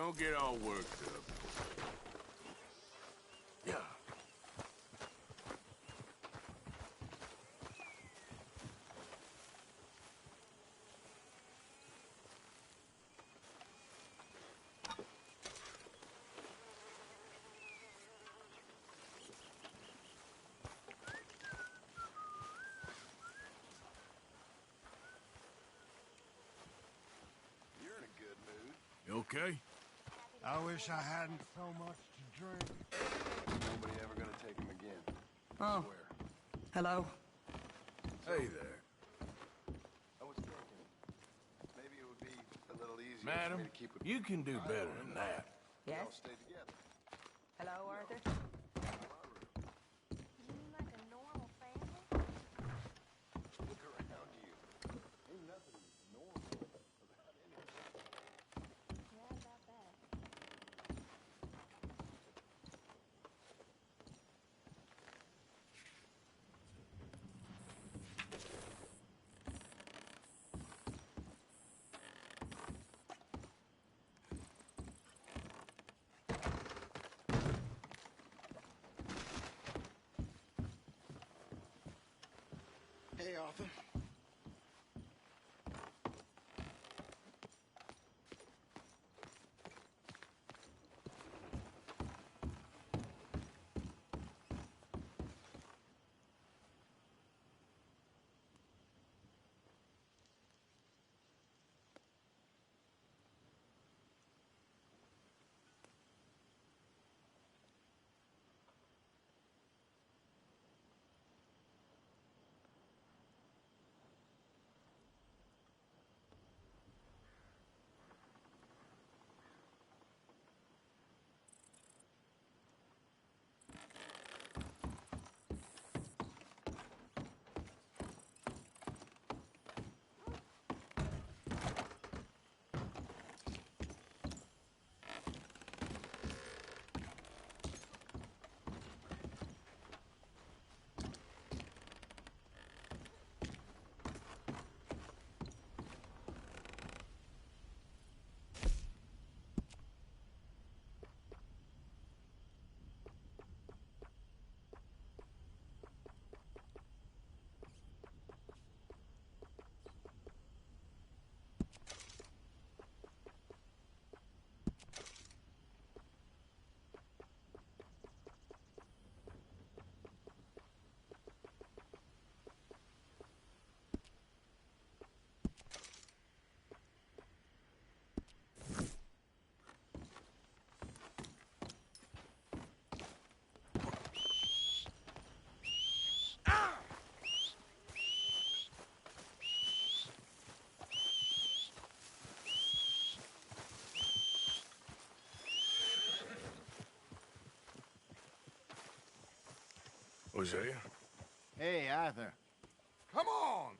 don't get all worked up. Yeah. You're in a good mood. You okay? I wish I hadn't so much to drink. Nobody ever gonna take him again. Oh. Swear. Hello? Hey there. I was thinking, maybe it would be a little easier for Madam, me to keep it. you can do better than that. We all Yes? stay together. Hello, Arthur? You mean like a normal family? Look around you. Ain't nothing normal about anything. Yeah, about that. Hey, Arthur. Hosea? Hey, Arthur. Come on!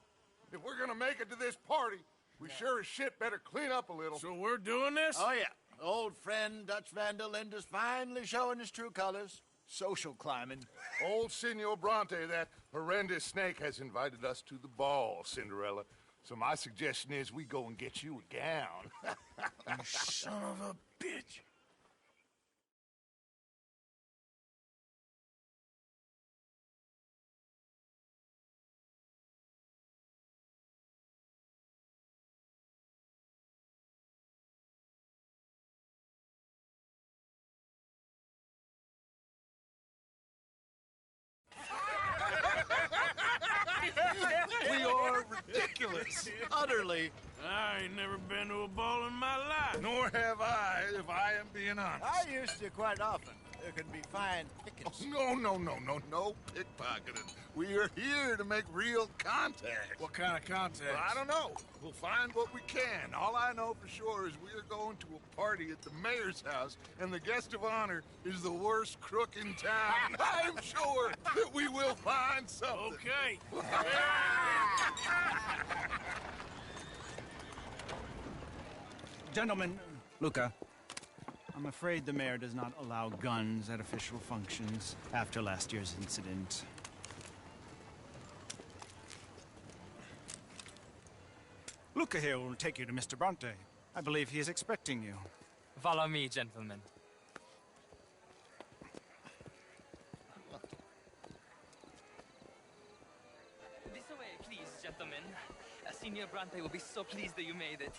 If we're gonna make it to this party, we sure as shit better clean up a little. So we're doing this? Oh, yeah. Old friend Dutch Van der Linde's finally showing his true colors. Social climbing. Old Senor Bronte, that horrendous snake, has invited us to the ball, Cinderella. So my suggestion is we go and get you a gown. You son of a bitch. We are ridiculous. Utterly. I ain't never been to a ball in my life. Nor have I, if I am being honest. I used to quite often. There can be fine pickings. No pickpocketing. We are here to make real contact. What kind of contact? Well, I don't know. We'll find what we can. All I know for sure is we are going to a party at the mayor's house, and the guest of honor is the worst crook in town. I'm sure that we will find something. Okay. Gentlemen, Luca, I'm afraid the mayor does not allow guns at official functions after last year's incident. Luca here will take you to Mr. Bronte. I believe he is expecting you. Follow me, gentlemen. This way, please, gentlemen. Senior Bronte will be so pleased that you made it.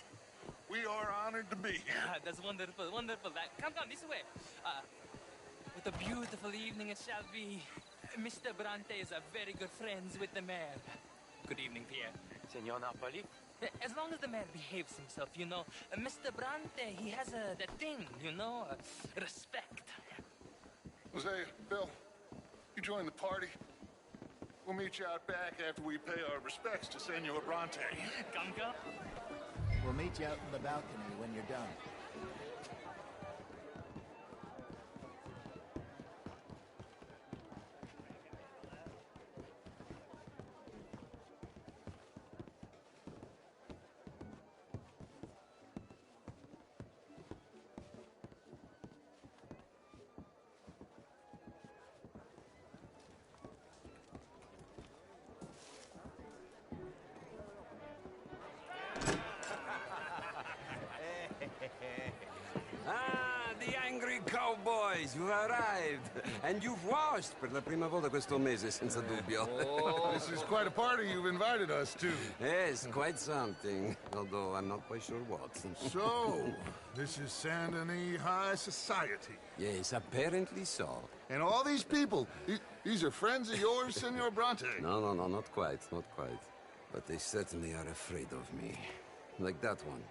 We are honored to be here. That's wonderful, wonderful. Come, this way. What a beautiful evening it shall be. Mr. Bronte is a very good friends with the mayor. Good evening, Pierre. Senor Napoli? As long as the mayor behaves himself, you know. Mr. Bronte, he has that thing, you know, respect. Jose, Bill, you join the party. We'll meet you out back after we pay our respects to Senor Bronte. Come. We'll meet you out in the balcony when you're done. Ah, the angry cowboys, you've arrived. And you've washed per la prima volta questo mese, senza dubbio. This is quite a party you've invited us to. Yes, quite something. Although I'm not quite sure what. So, this is Saint Denis High Society. Yes, apparently so. And all these people, these are friends of yours, Senor Bronte? No, not quite, not quite. But they certainly are afraid of me. Like that one.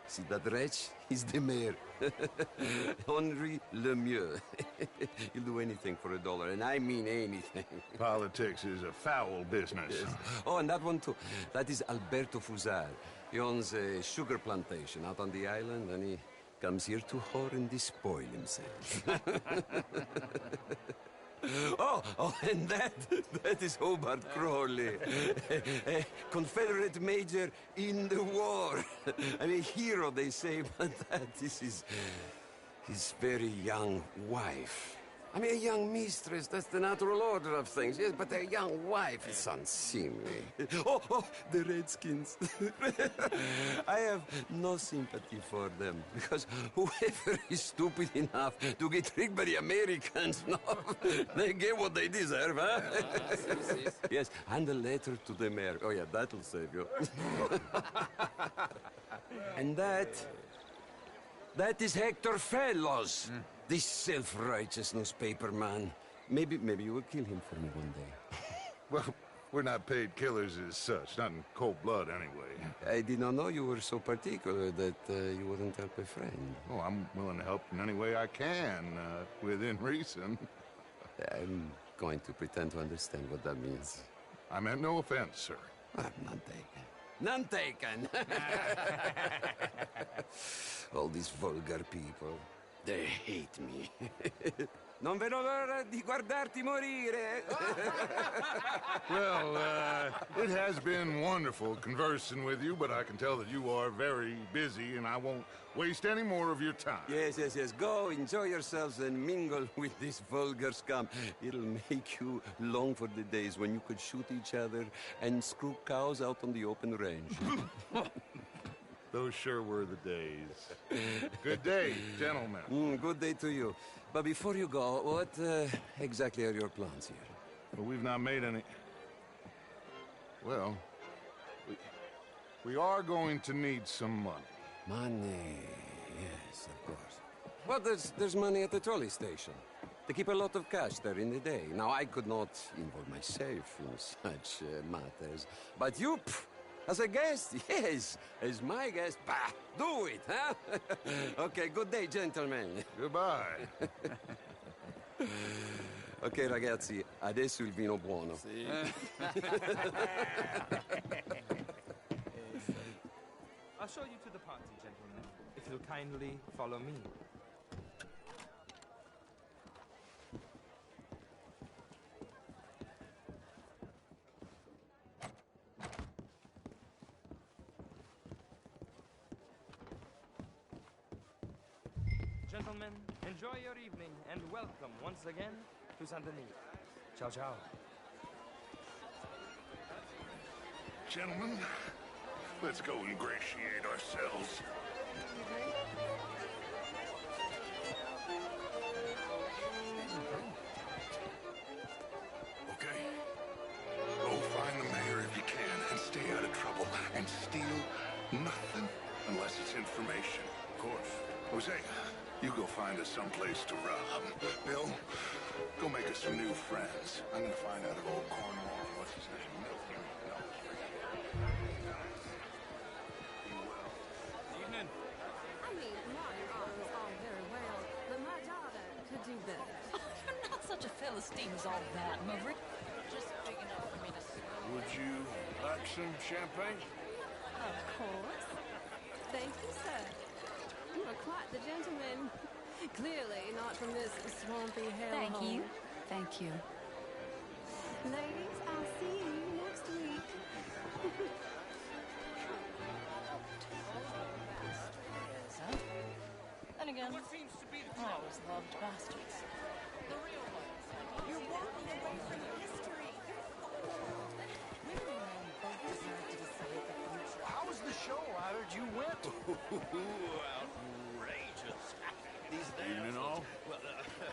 See that wretch? He's the mayor. Henri Lemieux. He'll do anything for $1, and I mean anything. Politics is a foul business. Yes. Oh, and that one too. That is Alberto Fusar. He owns a sugar plantation out on the island, and he comes here to whore and despoil himself. Oh, and that is Hobart Crawley, a Confederate major in the war. I mean, hero, they say, but that is his very young wife. I mean, a young mistress, that's the natural order of things, yes, but a young wife is unseemly. Oh, the Redskins. I have no sympathy for them, because whoever is stupid enough to get tricked by the Americans, no, they get what they deserve, huh? Yes, and a letter to the mayor. Oh, yeah, that'll save you. And that is Hector Fellows. This self-righteous newspaper man. Maybe you will kill him for me one day. Well, we're not paid killers as such, not in cold blood anyway. I did not know you were so particular that you wouldn't help a friend. Oh, I'm willing to help in any way I can, within reason. I'm going to pretend to understand what that means. I meant no offense, sir. None taken. None taken! All these vulgar people. They hate me. Non vedo l'ora di guardarti morire. Well, it has been wonderful conversing with you, but I can tell that you are very busy, and I won't waste any more of your time. Yes. Go, enjoy yourselves, and mingle with this vulgar scum. It'll make you long for the days when you could shoot each other and screw cows out on the open range. Those sure were the days. Good day, gentlemen. Good day to you. But before you go, what exactly are your plans here? Well, we've not made any... Well, we are going to need some money. Money, yes, of course. Well, there's money at the trolley station. They keep a lot of cash there in the day. Now, I could not involve myself in such matters. But you... As a guest? Yes. As my guest? Bah, do it, huh? Okay, good day, gentlemen. Goodbye. Ok, ragazzi, adesso il vino buono. Sì. I'll show you to the party, gentlemen, if you'll kindly follow me. Gentlemen, enjoy your evening and welcome once again to Saint Denis. Ciao, ciao. Gentlemen, let's go ingratiate ourselves. Jose, you go find us someplace to rob. Bill, go make us some new friends. I'm gonna find out if old Cornwall, what's his name? Milton. No. Be well. Evening. I mean, modern art is all very well, but my daughter could do better. You're not such a Philistine as all that, Maverick. Just big enough for me to swim. Would you like some champagne? Of course. Thank you, sir. You are quite the gentleman. Clearly not from this swampy hellhole. Thank you. Thank you. Ladies, I'll see you next week. Then again, What seems to be the I always loved bastards. The real ones. You're walking away from history. Women and men both deserve to decide the future. How was the show? I heard you went. Outrageous. These Evening all. Well,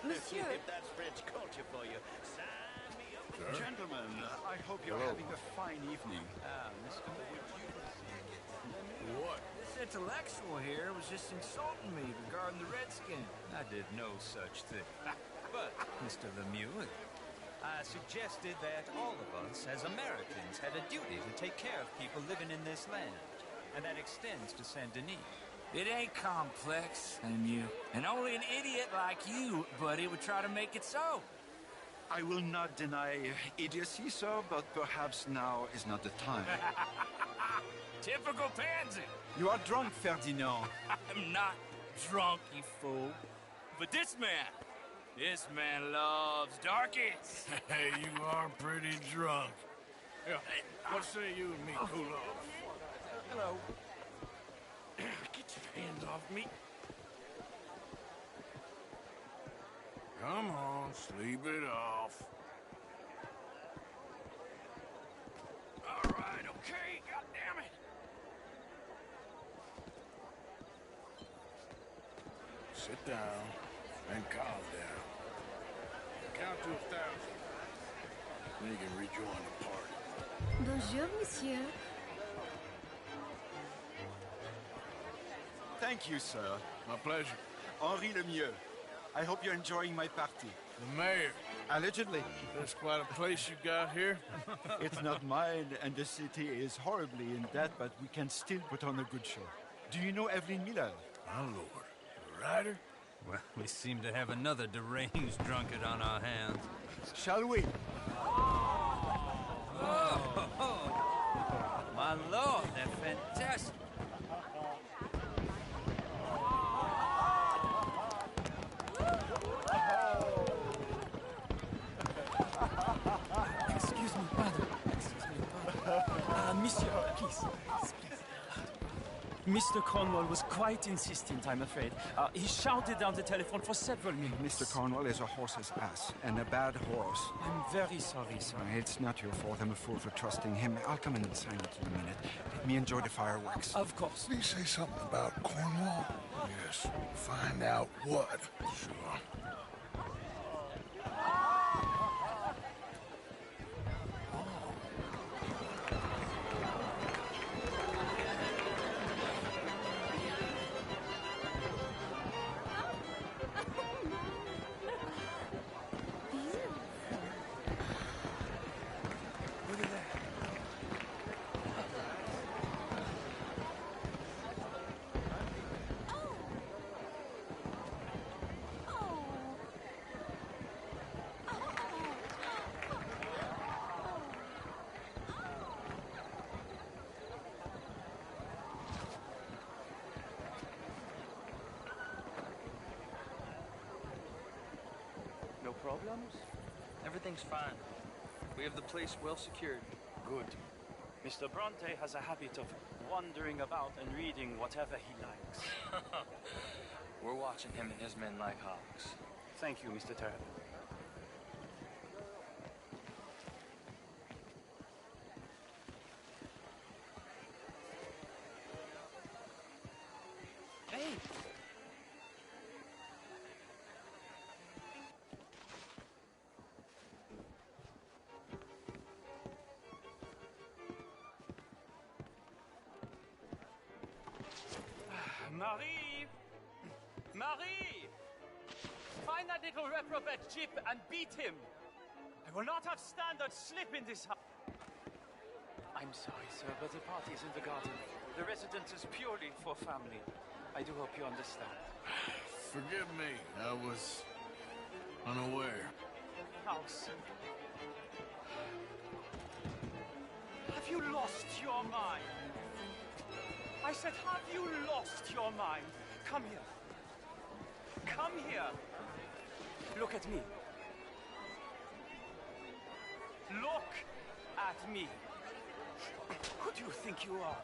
Monsieur. if that's French culture for you, sign me up. Gentlemen, I hope you're having a fine evening. What? This intellectual here was just insulting me regarding the Redskin. I did no such thing. But, Mr. Lemieux, I suggested that all of us, as Americans, had a duty to take care of people living in this land. And that extends to Saint Denis. It ain't complex, Lemieux. And only an idiot like you, buddy, would try to make it so. I will not deny idiocy, sir, but perhaps now is not the time. Typical pansy. You are drunk, Ferdinand. I'm not drunk, you fool. But this man loves darkies. Hey, you are pretty drunk. Yeah, what say you and me cool off? Hello. Get your hands off me. Come on, sleep it off. All right, okay, goddammit. Sit down and calm down. Count to 1,000. Then you can rejoin the party. Bonjour, monsieur. Thank you, sir. My pleasure. Henri Lemieux. I hope you're enjoying my party. The mayor. Allegedly. That's quite a place you got here. It's not mine, and the city is horribly in debt, but we can still put on a good show. Do you know Evelyn Miller? My lord. The writer? Well, we seem to have another deranged drunkard on our hands. Shall we? My lord, they're fantastic. Excuse me, brother. Monsieur, please. Mr. Cornwall was quite insistent, I'm afraid. He shouted down the telephone for several minutes. Mr. Cornwall is a horse's ass, and a bad horse. I'm very sorry, sir. It's not your fault. I'm a fool for trusting him. I'll come in and sign it in a minute. Let me enjoy the fireworks. Of course. Did he say something about Cornwall? Yes. Find out what. Sure. No problems? Everything's fine. We have the place well secured. Good. Mr. Bronte has a habit of wandering about and reading whatever he likes. We're watching him and his men like hawks. Thank you, Mr. Terrell. Hey! Marie! Marie! Find that little reprobate Jip and beat him. I will not have standards slip in this house. I'm sorry, sir, but the party is in the garden. The residence is purely for family. I do hope you understand. Forgive me. I was unaware. House. Have you lost your mind? I said, have you lost your mind? Come here. Come here. Look at me. Look at me. Who do you think you are?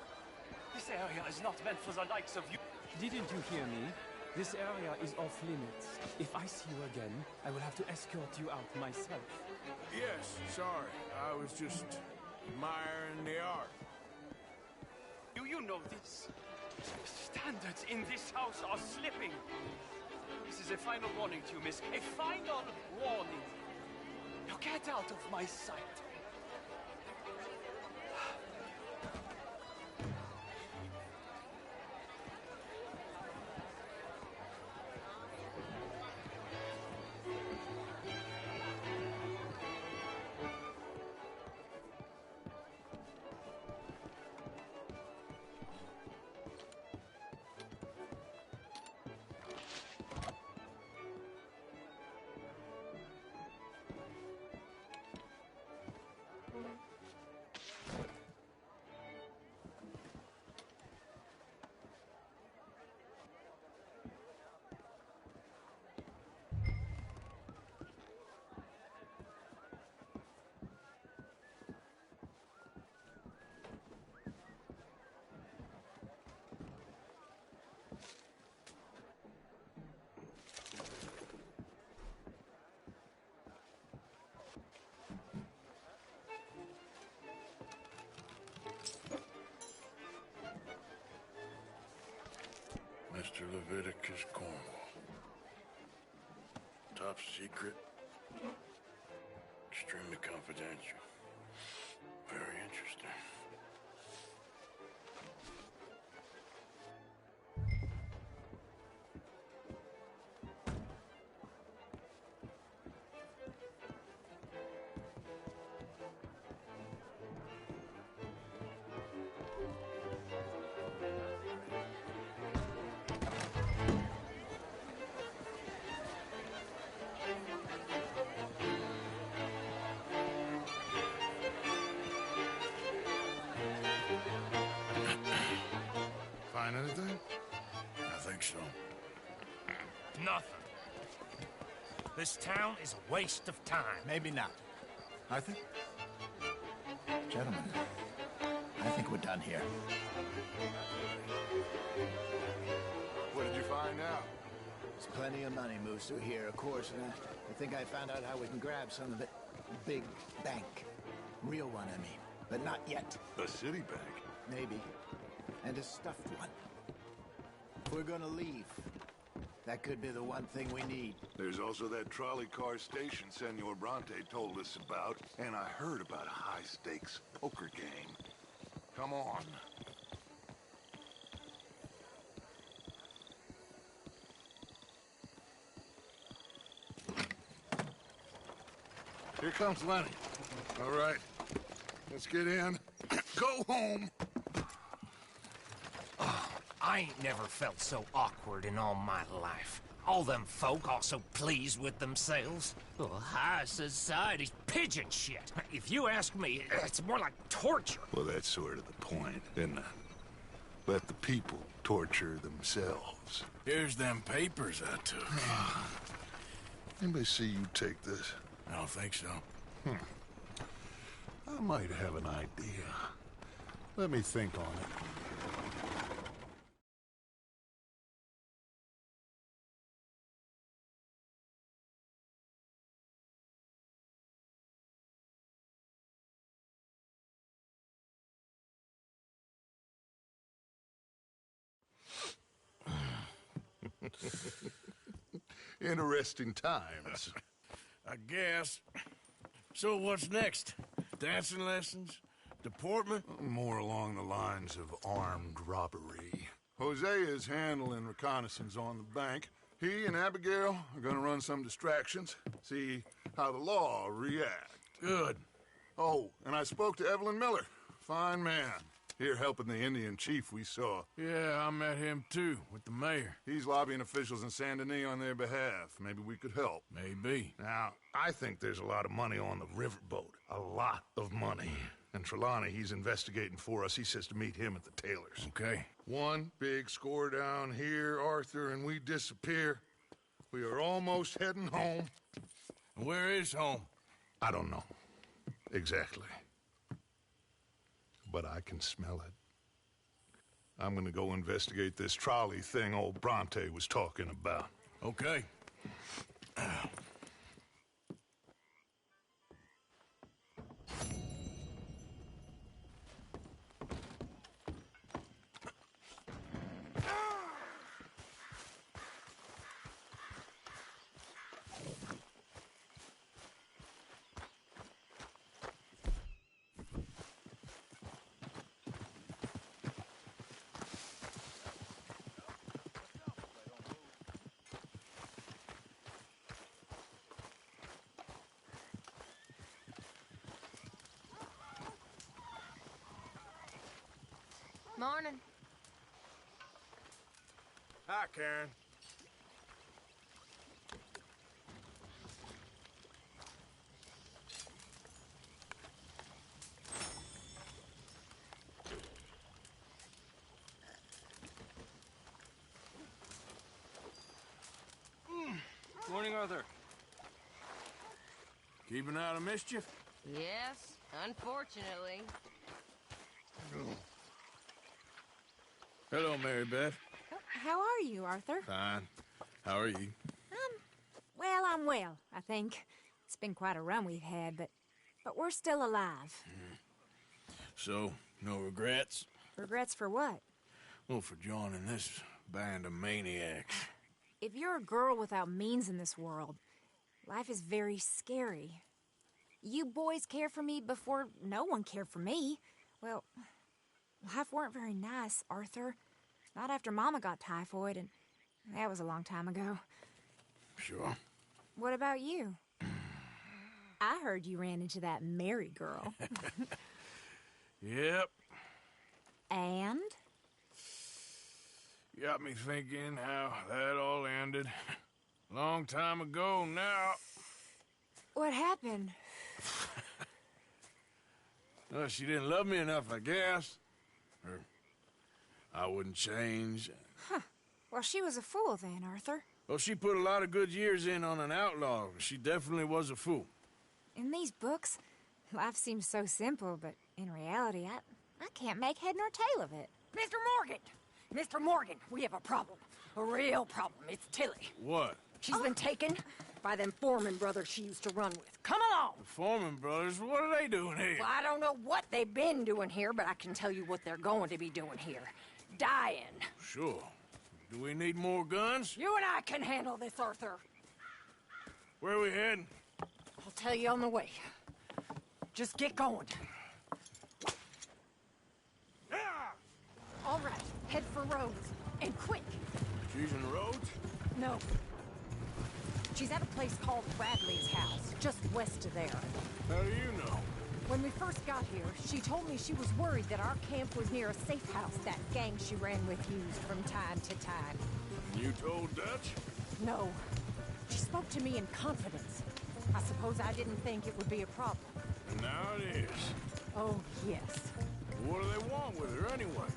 This area is not meant for the likes of you. Didn't you hear me? This area is off limits. If I see you again, I will have to escort you out myself. Yes, sorry. I was just admiring the art. Do you know this? Standards in this house are slipping. This is a final warning to you, miss. A final warning. Now get out of my sight. Mr. Leviticus Cornwall. Top secret. Extremely confidential. Very interesting. Find anything? I think so. Nothing. This town is a waste of time. Maybe not. Arthur? Gentlemen, I think we're done here. What did you find out? There's plenty of money moves through here, of course, and I think I found out how we can grab some of it. Big bank. Real one, I mean. But not yet. A city bank? Maybe. And a stuffed one. If we're gonna leave, that could be the one thing we need. There's also that trolley car station Senor Bronte told us about, and I heard about a high-stakes poker game. Come on. Here comes Lenny. All right, let's get in. Go home. I ain't never felt so awkward in all my life. All them folk all so pleased with themselves. Oh, high society's pigeon shit. If you ask me, it's more like torture. Well, that's sort of the point, isn't it? Let the people torture themselves. Here's them papers I took. Anybody see you take this? I don't think so. I might have an idea. Let me think on it. Interesting times. I guess. So what's next? Dancing lessons? Deportment? More along the lines of armed robbery. Hosea is handling reconnaissance on the bank. He and Abigail are gonna run some distractions, see how the law react. Good. Oh, and I spoke to Evelyn Miller. Fine man. Here helping the Indian chief we saw. Yeah, I met him too, with the mayor. He's lobbying officials in Saint Denis on their behalf. Maybe we could help. Maybe. Now, I think there's a lot of money on the riverboat. A lot of money. And Trelawney, he's investigating for us. He says to meet him at the Taylors. Okay. One big score down here, Arthur, and we disappear. We are almost heading home. Where is home? I don't know. Exactly. But I can smell it. I'm gonna go investigate this trolley thing old Bronte was talking about. Okay. Morning. Hi, Karen. Morning, Arthur. Keeping out of mischief? Yes, unfortunately. Hello, Mary Beth. How are you, Arthur? Fine. How are you? Well, I'm well, I think. It's been quite a run we've had, but we're still alive. So, no regrets? Regrets for what? Well, for joining this band of maniacs. If you're a girl without means in this world, life is very scary. You boys cared for me before no one cared for me. Well, life weren't very nice, Arthur. Not after Mama got typhoid, and that was a long time ago. Sure. What about you? I heard you ran into that Mary girl. Yep. And? Got me thinking how that all ended. Long time ago now. What happened? Well, she didn't love me enough, I guess. Or I wouldn't change. Huh. Well, she was a fool then, Arthur. Well, she put a lot of good years in on an outlaw. She definitely was a fool. In these books, life seems so simple, but in reality, I can't make head nor tail of it. Mr. Morgan! Mr. Morgan, we have a problem. A real problem. It's Tilly. What? She's been taken by them Foreman brothers she used to run with. Come along! The Foreman brothers? What are they doing here? Well, I don't know what they've been doing here, but I can tell you what they're going to be doing here. Dying. Sure. Do we need more guns? You and I can handle this, Arthur. Where are we heading? I'll tell you on the way. Just get going. All right, head for Rhodes. And quick. She's in Rhodes? No. She's at a place called Radley's house, just west of there. How do you know? When we first got here, she told me she was worried that our camp was near a safe house that gang she ran with used from time to time. You told Dutch? No. She spoke to me in confidence. I suppose I didn't think it would be a problem. And now it is. Oh, yes. What do they want with her anyway?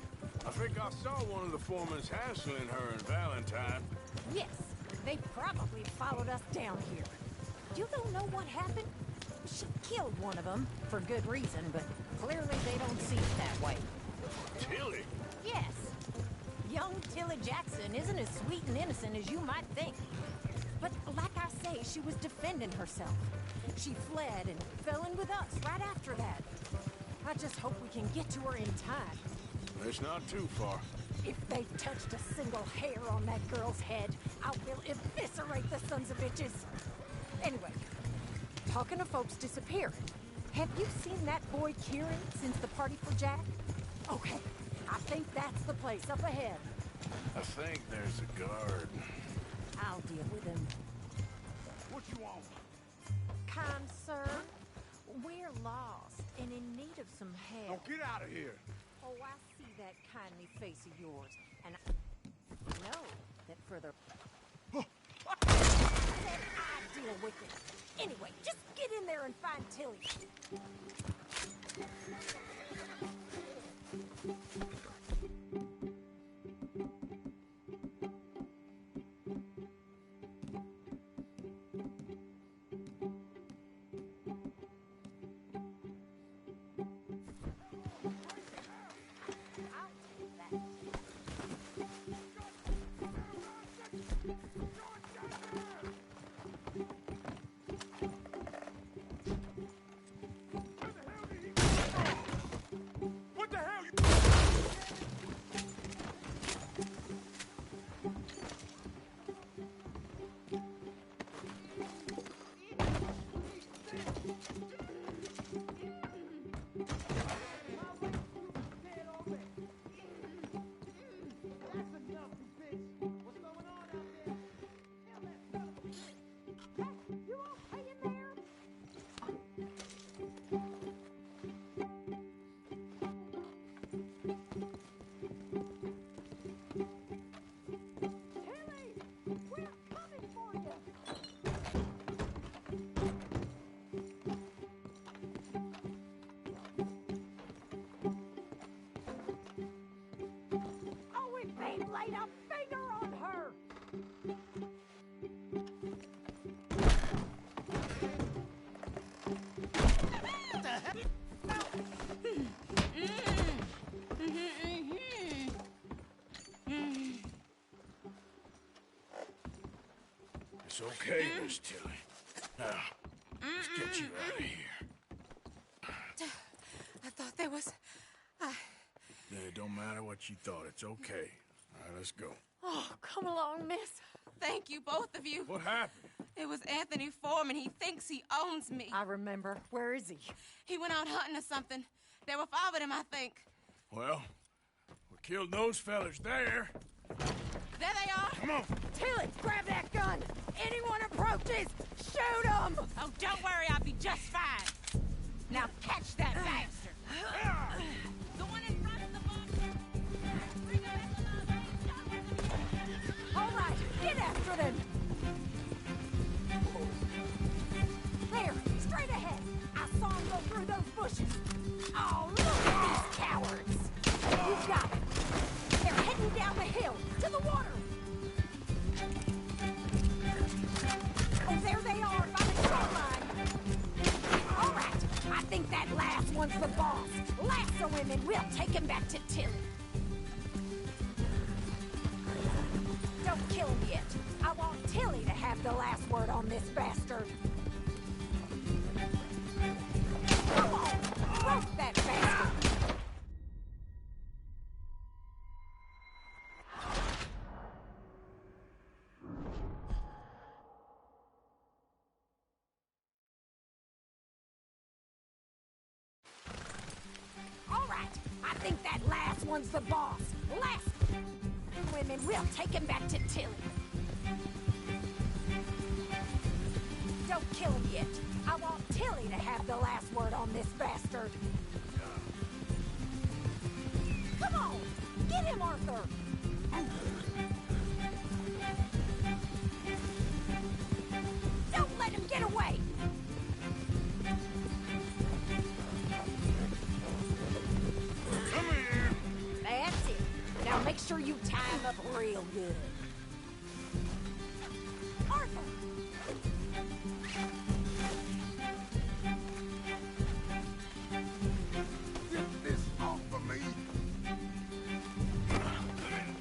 I think I saw one of the foremans hassling her and Valentine. Yes, they probably followed us down here. You don't know what happened? She killed one of them, for good reason, but clearly they don't see it that way. Tilly? Yes. Young Tilly Jackson isn't as sweet and innocent as you might think. But like I say, she was defending herself. She fled and fell in with us right after that. I just hope we can get to her in time. It's not too far. If they've touched a single hair on that girl's head, I will eviscerate the sons of bitches. Anyway, talking of folks disappearing, have you seen that boy Kieran since the party for Jack? Okay, I think that's the place up ahead. I think there's a guard. I'll deal with him. What you want? Kind sir, we're lost and in need of some help. Now get out of here. Oh, I see that kindly face of yours, and I know that for the... Said I'd deal with it. Anyway, just get in there and find Tilly. Laid a finger on her! It's okay, Miss Tilly. Now, let's get you out of here. I thought there was... It don't matter what you thought. It's okay. All right, let's go. Oh, come along, miss. Thank you, both of you. What happened? It was Anthony Foreman. He thinks he owns me. I remember. Where is he? He went out hunting or something. There were 5 of them, I think. Well, we killed those fellas there. There they are. Come on. Tilly, grab that gun. Anyone approaches, shoot them. Oh, don't worry. I'll be just fine. Now catch that bastard. The one in front of the box. All right, get after them. There, straight ahead. I saw him go through those bushes. Oh, look at these cowards. You got it. They're heading down the hill to the water. Oh, there they are by the shoreline. All right, I think that last one's the boss. Lasso him and we'll take him back to Tilly. Don't kill him yet. I want Tilly to have the last word on this bastard. Come on! Roast that bastard! All right. I think that last one's the boss. Last women, we'll take him back to Tilly. Don't kill him yet. I want Tilly to have the last word on this bastard. Come on! Get him, Arthur! Don't let him get away! Come here. That's it. Now make sure you tie him up real good. Arthur! Get this off of me.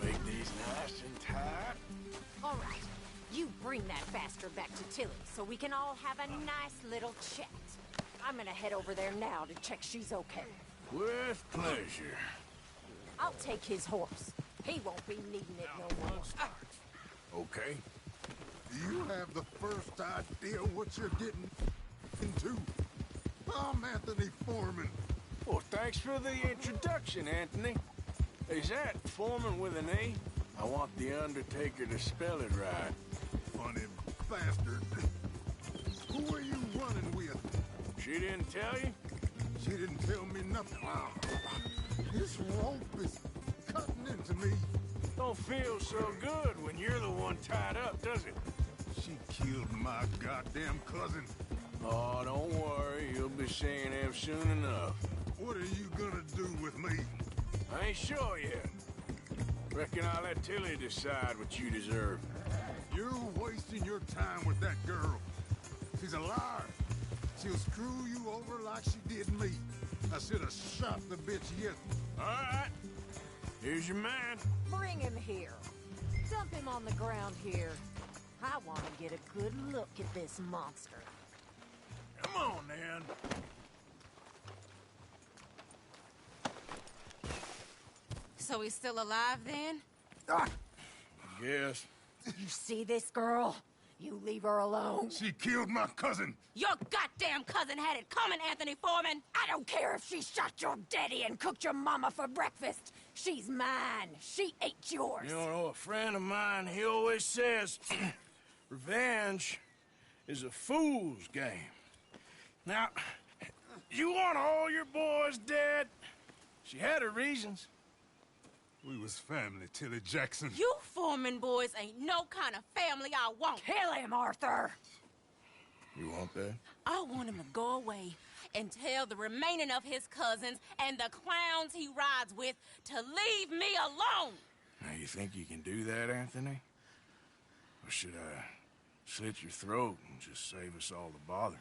Make these nice and tight. All right. You bring that bastard back to Tilly so we can all have a nice little chat. I'm gonna head over there now to check she's okay. With pleasure. I'll take his horse. He won't be needing it no more. Okay. Do you have the first idea what you're getting into? I'm Anthony Foreman. Well, thanks for the introduction, Anthony. Is that Foreman with an A? I want the Undertaker to spell it right. funny bastard. Who are you running with? She didn't tell you? She didn't tell me nothing. This rope is cutting into me. Don't feel so good when you're the one tied up, does it? She killed my goddamn cousin. Oh, don't worry. You'll be seeing him soon enough. What are you gonna do with me? I ain't sure yet. Reckon I'll let Tilly decide what you deserve. You're wasting your time with that girl. She's a liar. She'll screw you over like she did me. I should have shot the bitch yet. All right. Here's your man. Bring him here. Dump him on the ground here. I want to get a good look at this monster. Come on, then. So he's still alive, then? Yes. You see this girl? You leave her alone. She killed my cousin. Your goddamn cousin had it coming, Anthony Foreman. I don't care if she shot your daddy and cooked your mama for breakfast. She's mine. She ate yours. You know, a friend of mine, he always says, revenge is a fool's game. Now, you want all your boys dead? She had her reasons. We was family, Tilly Jackson. You Foreman boys ain't no kind of family I want. Kill him, Arthur. You want that? I want him to go away and tell the remaining of his cousins and the clowns he rides with to leave me alone. Now, you think you can do that, Anthony? Or should I slit your throat and just save us all the bother?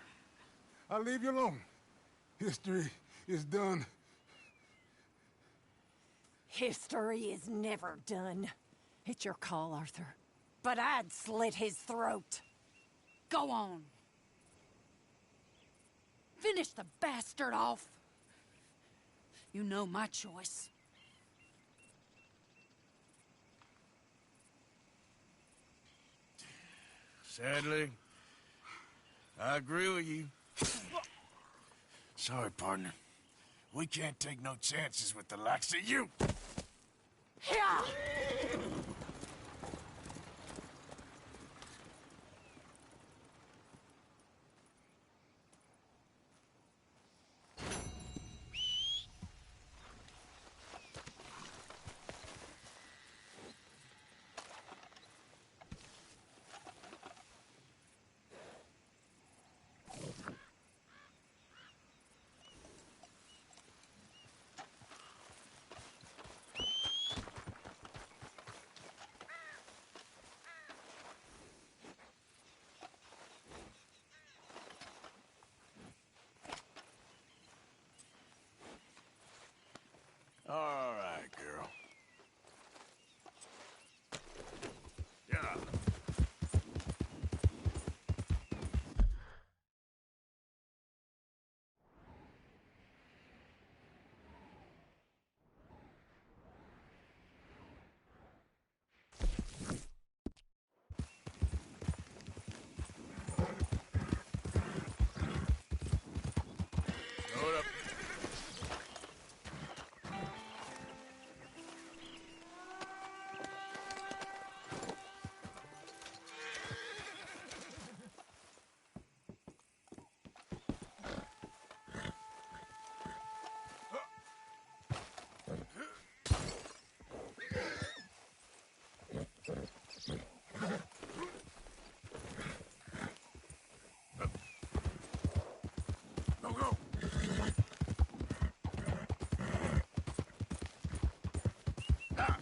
I'll leave you alone. History is done. History is never done. It's your call, Arthur. But I'd slit his throat. Go on. Finish the bastard off. You know my choice. Sadly, I agree with you. Sorry, partner. We can't take no chances with the likes of you. Yeah. All right, girl. Yeah. Load up. Go, go. Ah.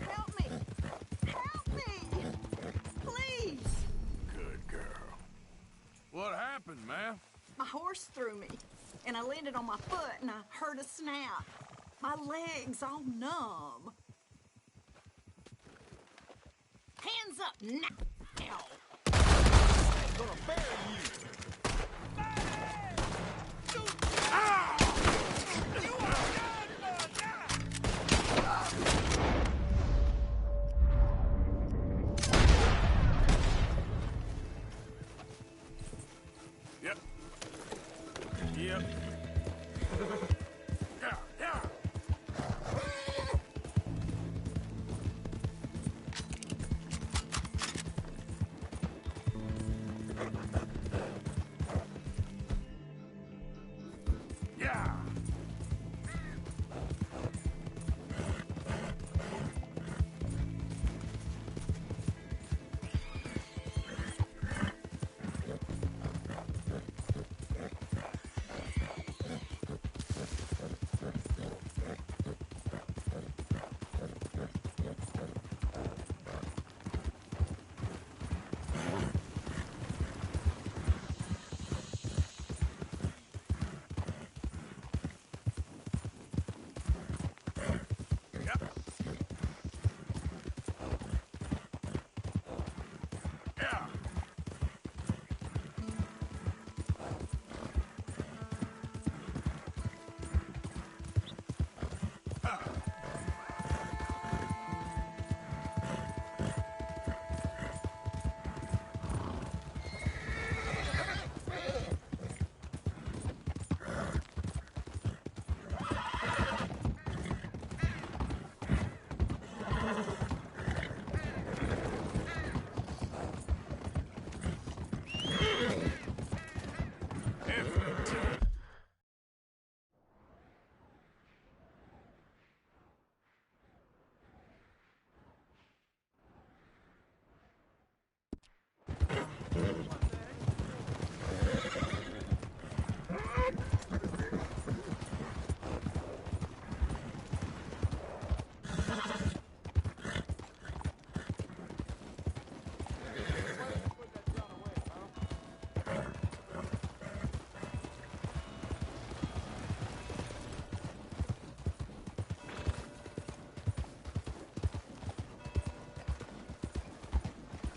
Help me! Help me! Please! Good girl. What happened, man? My horse threw me, and I landed on my foot, and I heard a snap. My legs all numb. Hands up now! I'm gonna bury you. Yep. Yep. Yeah, yeah. Yeah.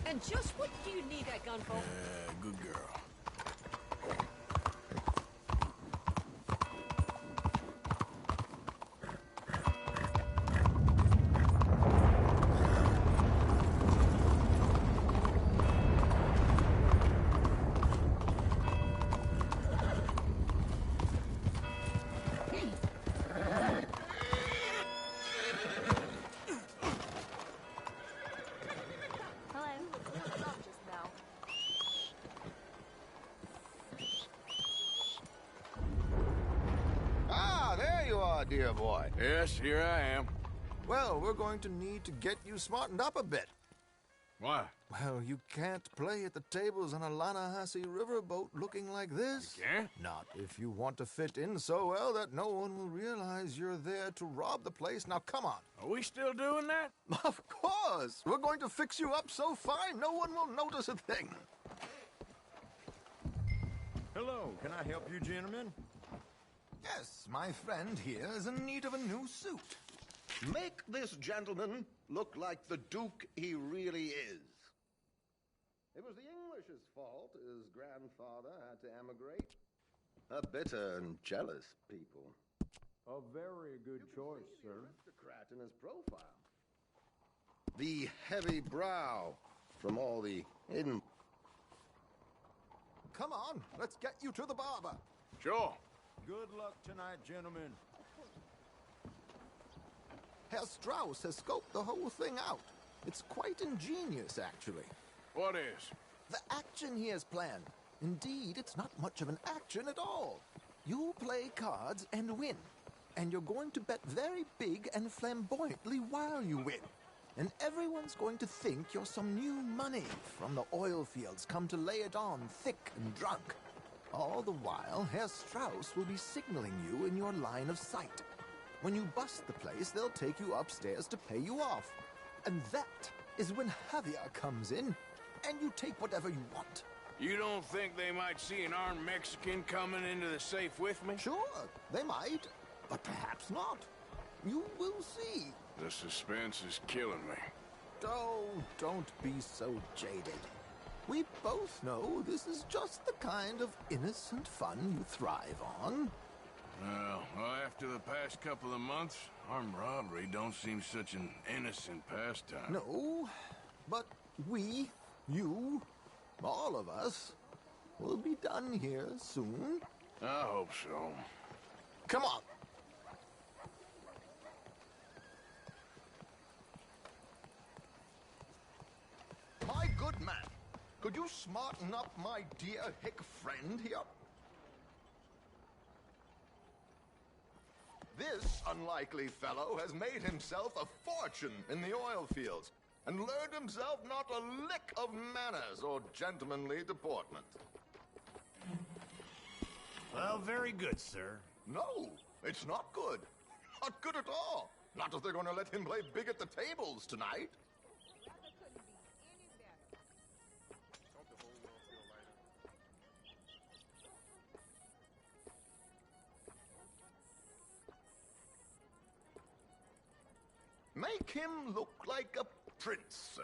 And just what do you need that gun for? Good girl. Ah, there you are, dear boy. Yes, here I am. Well, we're going to need to get you smartened up a bit. Why? Well, you can't play at the tables on a Lannahechee riverboat looking like this. You can't? Not if you want to fit in so well that no one will realize you're there to rob the place. Now, come on. Are we still doing that? Of course. We're going to fix you up so fine no one will notice a thing. Hello, can I help you, gentlemen? Yes, my friend here is in need of a new suit. Make this gentleman look like the Duke he really is. It was the English's fault his grandfather had to emigrate. A bitter and jealous people. A very good choice, sir. Aristocrat in his profile. The heavy brow from all the hidden... Come on, let's get you to the barber. Sure. Good luck tonight, gentlemen. Herr Strauss has scoped the whole thing out. It's quite ingenious, actually. What is? The action he has planned. Indeed, it's not much of an action at all. You play cards and win. And you're going to bet very big and flamboyantly while you win. And everyone's going to think you're some new money from the oil fields come to lay it on thick and drunk. All the while, Herr Strauss will be signaling you in your line of sight. When you bust the place, they'll take you upstairs to pay you off. And that is when Javier comes in, and you take whatever you want. You don't think they might see an armed Mexican coming into the safe with me? Sure, they might, but perhaps not. You will see. The suspense is killing me. Oh, don't be so jaded. We both know this is just the kind of innocent fun you thrive on. Well, after the past couple of months, armed robbery don't seem such an innocent pastime. No, but we, you, all of us, We'll be done here soon. I hope so. Come on. My good man, could you smarten up my dear hick friend here? This unlikely fellow has made himself a fortune in the oil fields and learned himself not a lick of manners or gentlemanly deportment. Well, very good, sir. No, it's not good. Not good at all. Not if they're going to let him play big at the tables tonight. Make him look like a prince, sir.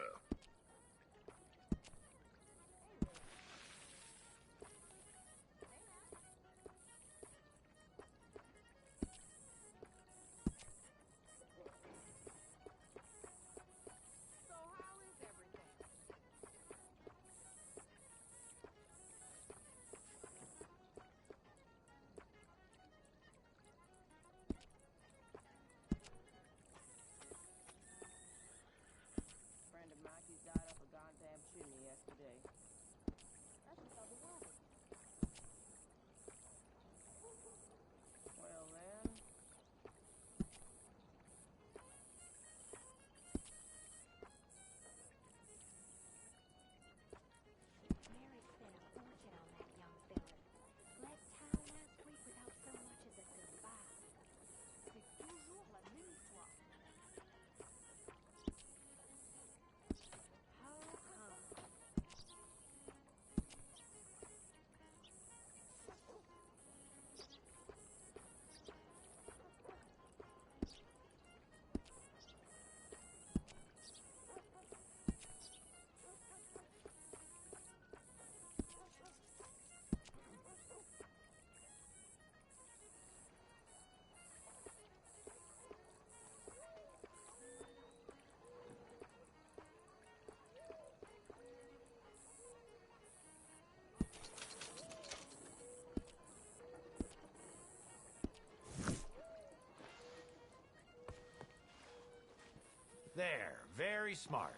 There, very smart.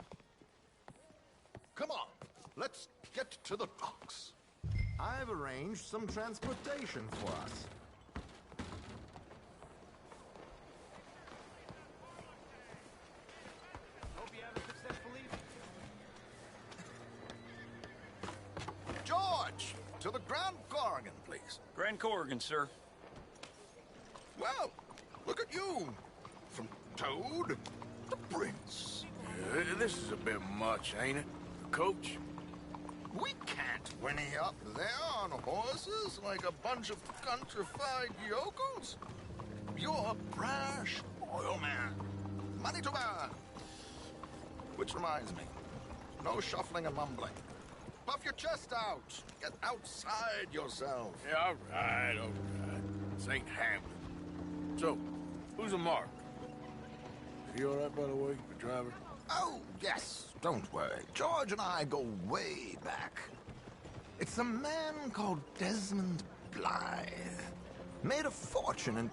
Come on, let's get to the docks. I've arranged some transportation for us. Hope you have a successful evening. George, to the Grand Corrigan, please. Grand Corrigan, sir. Well, look at you. From Toad to Prince. This is a bit much, ain't it? Coach? We can't whinny up there on horses like a bunch of countrified yokels. You're a brash oil man. Money to burn. Which reminds me, no shuffling and mumbling. Puff your chest out. Get outside yourself. Yeah, all right. This ain't Hamlet. So, who's a mark? Is he all right, by the way, the driver? Oh, yes. Don't worry. George and I go way back. It's a man called Desmond Blythe. Made a fortune in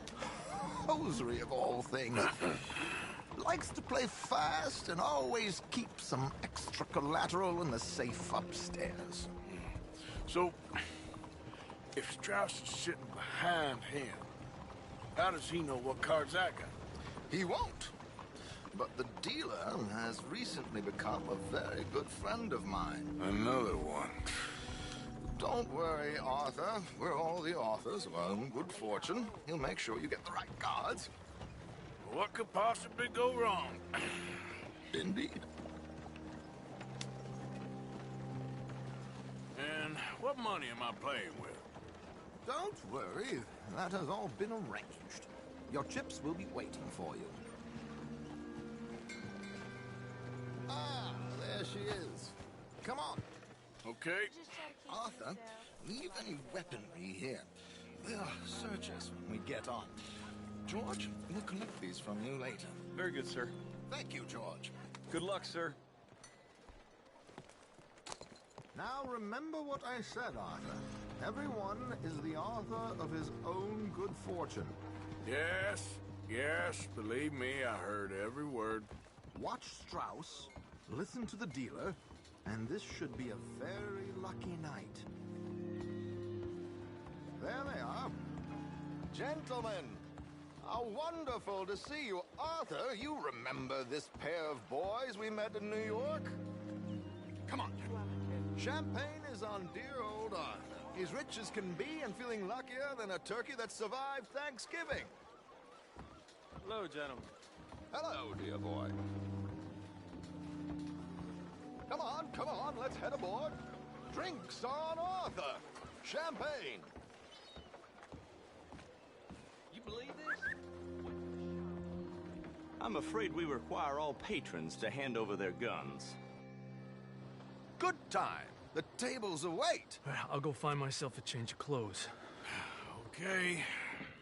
hosiery of all things. Likes to play fast and always keeps some extra collateral in the safe upstairs. So, if Strauss is sitting behind him, how does he know what cards I got? He won't. But the dealer has recently become a very good friend of mine. Another one. Don't worry, Arthur. We're all the authors of our own good fortune. He'll make sure you get the right cards. What could possibly go wrong? Indeed. And what money am I playing with? Don't worry. That has all been arranged. Your chips will be waiting for you. Ah, there she is. Come on. Okay. Arthur, leave any weaponry here. They'll search us when we get on. George, we'll collect these from you later. Very good, sir. Thank you, George. Good luck, sir. Now remember what I said, Arthur. Everyone is the author of his own good fortune. Yes, believe me, I heard every word. Watch Strauss, listen to the dealer, and this should be a very lucky night. There they are. Gentlemen, how wonderful to see you. Arthur, you remember this pair of boys we met in New York? Come on. Champagne is on dear old Arthur. He's rich as can be and feeling luckier than a turkey that survived Thanksgiving. Hello, gentlemen. Hello, dear boy. Come on, let's head aboard. Drinks on Arthur. Champagne. You believe this? I'm afraid we require all patrons to hand over their guns. Good time. The tables await. I'll go find myself a change of clothes. Okay.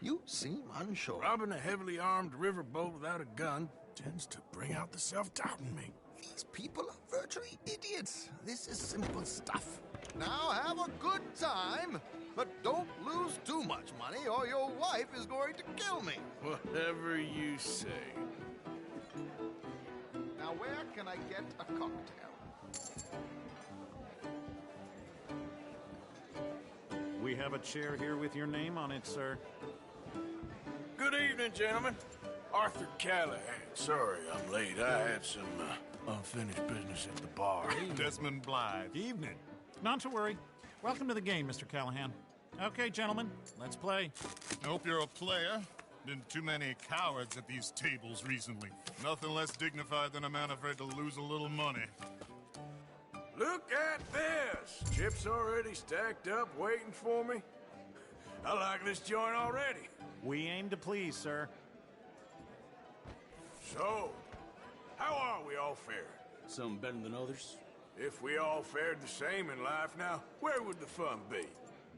You seem unsure. Robbing a heavily armed riverboat without a gun tends to bring out the self-doubt in me. These people are virtually idiots. This is simple stuff. Now have a good time, but don't lose too much money or your wife is going to kill me. Whatever you say. Now where can I get a cocktail? We have a chair here with your name on it, sir. Good evening, gentlemen. Arthur Callahan. Sorry I'm late. I had some unfinished business at the bar. Desmond Blythe. Evening. Not to worry. Welcome to the game, Mr. Callahan. Okay, gentlemen, let's play. I hope you're a player. Been too many cowards at these tables recently. Nothing less dignified than a man afraid to lose a little money. Look at this! Chips already stacked up, waiting for me. I like this joint already. We aim to please, sir. So, how are we all faring? Some better than others. If we all fared the same in life now, where would the fun be?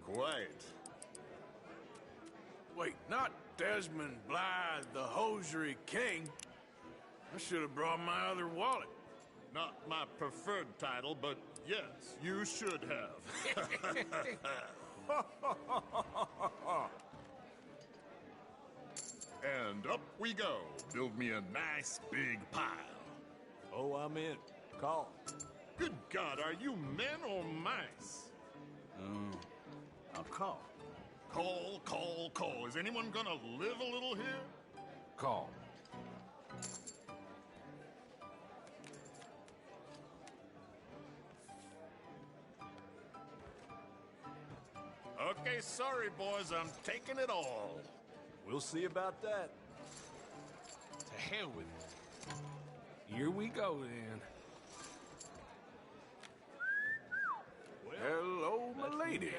Quiet. Wait, not Desmond Blythe, the hosiery king. I should have brought my other wallet. Not my preferred title, but yes, you should have. And up we go. Build me a nice big pile. Oh, I'm in. Call. Good God, are you men or mice? I'll call. Call. Is anyone gonna live a little here? Call. Okay, sorry, boys, I'm taking it all. We'll see about that. To hell with it. Here we go, then. Hello, my ladies.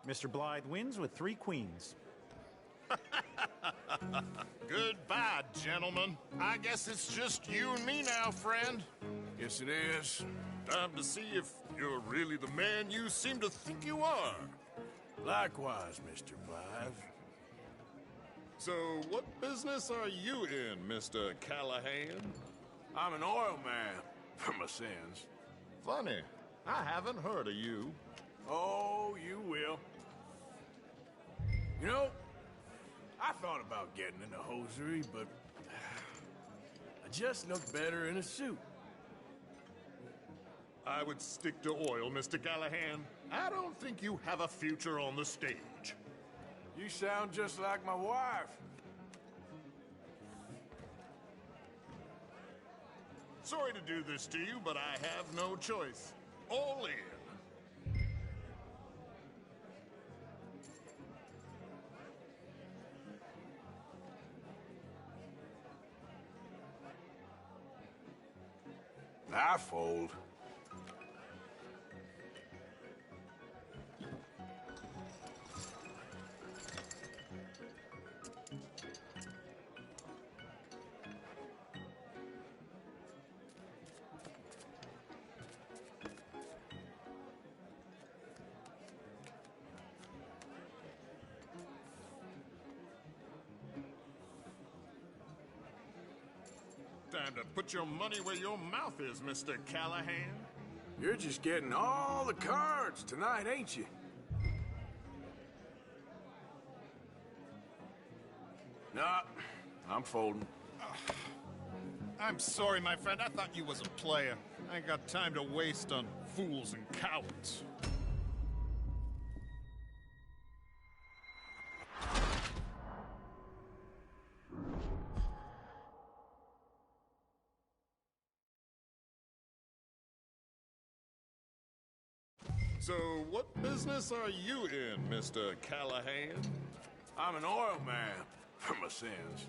Mr. Blythe wins with 3 queens. Goodbye, gentlemen. I guess it's just you and me now, friend. Yes, it is. Time to see if you're really the man you seem to think you are. Likewise, Mr. Blythe. So, what business are you in, Mr. Callahan? I'm an oil man, for my sins. Funny. I haven't heard of you. Oh, you will. You know, I thought about getting into hosiery, but I just look better in a suit. I would stick to oil, Mr. Callahan. I don't think you have a future on the stage. You sound just like my wife. Sorry to do this to you, but I have no choice. All in. I fold. time to put your money where your mouth is, Mr. Callahan. You're just getting all the cards tonight, ain't you? Nah, I'm folding. I'm sorry, my friend. I thought you was a player. I ain't got time to waste on fools and cowards. So, what business are you in, Mr. Callahan? I'm an oil man, for my sins.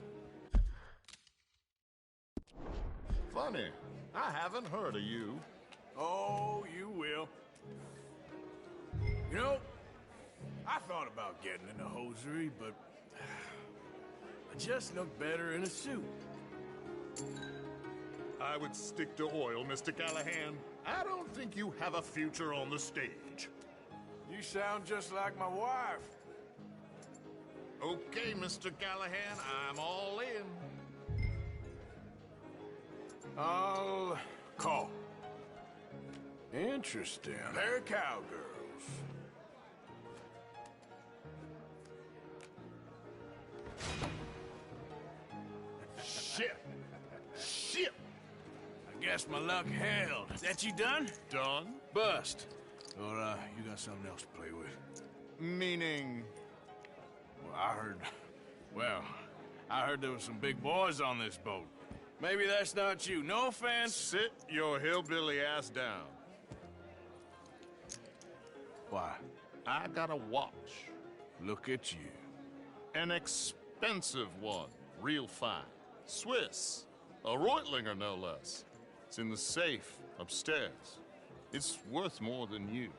Funny. I haven't heard of you. Oh, you will. You know, I thought about getting into hosiery, but I just look better in a suit. I would stick to oil, Mr. Callahan. I don't think you have a future on the stage. You sound just like my wife. Okay, Mr. Callahan, I'm all in. I'll call. Interesting. They're cowgirls. Shit! Shit! I guess my luck held. That you done? Done? Bust. Or, you got something else to play with? Meaning? Well, I heard there was some big boys on this boat. Maybe that's not you. No offense. Sit your hillbilly ass down. Why? I got a watch. Look at you. An expensive one. Real fine. Swiss. A Reutlinger, no less. It's in the safe upstairs. It's worth more than you.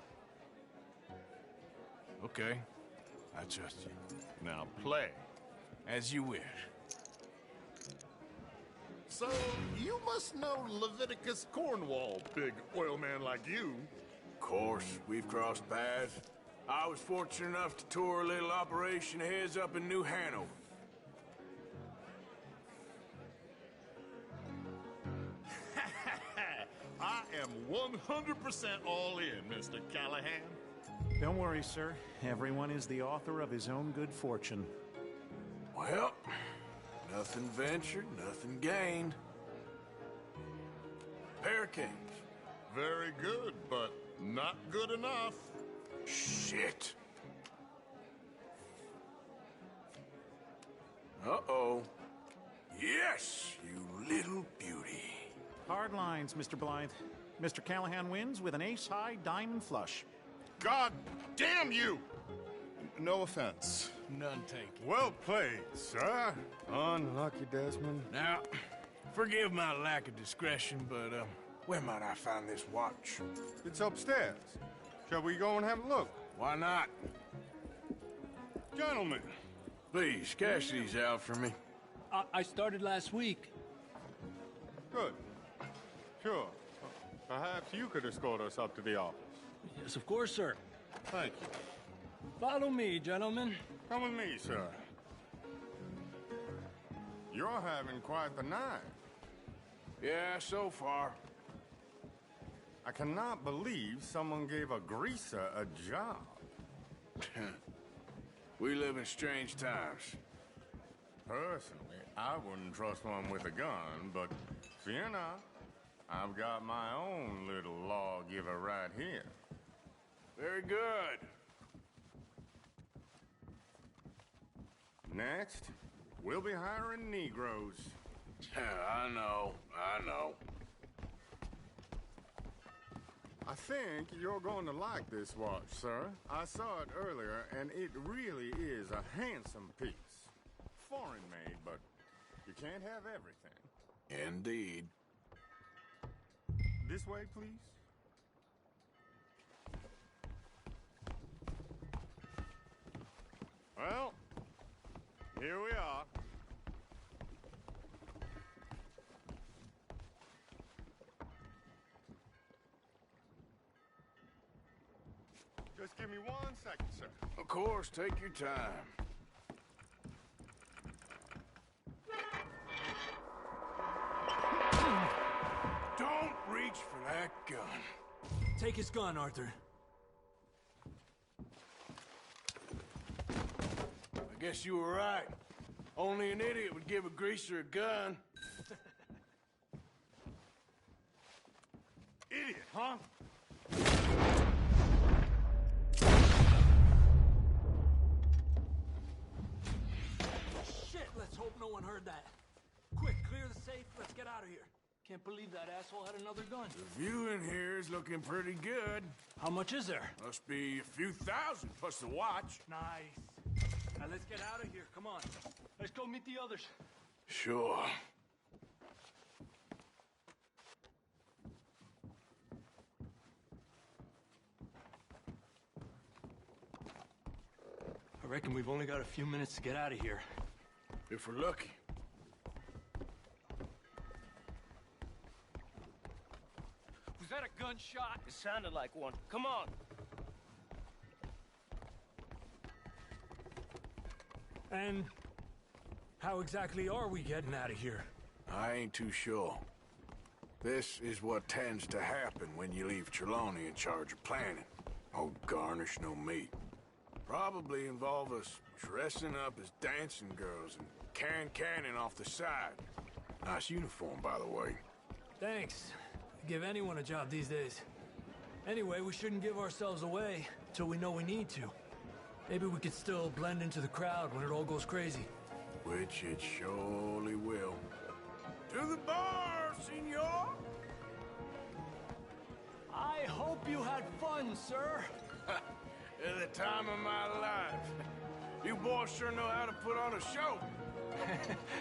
Okay. I trust you. Now play. As you wish. So, you must know Leviticus Cornwall, big oil man like you. Of course, we've crossed paths. I was fortunate enough to tour a little operation of his up in New Hanover. I am 100% all in, Mr. Callahan. Don't worry, sir. Everyone is the author of his own good fortune. Well, nothing ventured, nothing gained. Pair kings. Very good, but not good enough. Shit. Uh-oh. Yes, you little beauty. Hard lines, Mr. Blythe. Mr. Callahan wins with an ace-high diamond flush. God damn you! No offense. None taken. Well played, sir. Unlucky, Desmond. Now, forgive my lack of discretion, but, where might I find this watch? It's upstairs. Shall we go and have a look? Why not? Gentlemen. Please, cash these out for me. I started last week. Good. Sure. Perhaps you could escort us up to the office. Yes, of course, sir. Thank you. Follow me, gentlemen. Come with me, sir. You're having quite the night. Yeah, so far. I cannot believe someone gave a greaser a job. We live in strange times. Personally, I wouldn't trust one with a gun, but fear not. I've got my own little lawgiver right here. Very good. Next, we'll be hiring Negroes. I know. I think you're going to like this watch, sir. I saw it earlier, and it really is a handsome piece. Foreign made, but you can't have everything. Indeed. This way, please. Well, here we are. Just give me 1 second, sir. Of course, take your time. Take his gun, Arthur. I guess you were right. Only an idiot would give a greaser a gun. Idiot, huh? Shit, let's hope no one heard that. Quick, clear the safe, let's get out of here. Can't believe that asshole had another gun. The view in here is looking pretty good. How much is there? Must be a few thousand, plus the watch. Nice. Now let's get out of here, come on. Let's go meet the others. Sure. I reckon we've only got a few minutes to get out of here. If we're lucky. Was that a gunshot? It sounded like one. Come on. And how exactly are we getting out of here? I ain't too sure. This is what tends to happen when you leave Trelawney in charge of planning. Oh, garnish no meat. Probably involve us dressing up as dancing girls and canning off the side. Nice uniform, by the way. Thanks. Give anyone a job these days. Anyway, we shouldn't give ourselves away till we know we need to. Maybe we could still blend into the crowd when it all goes crazy. Which it surely will. To the bar, senor! I hope you had fun, sir. At the time of my life. You boys sure know how to put on a show.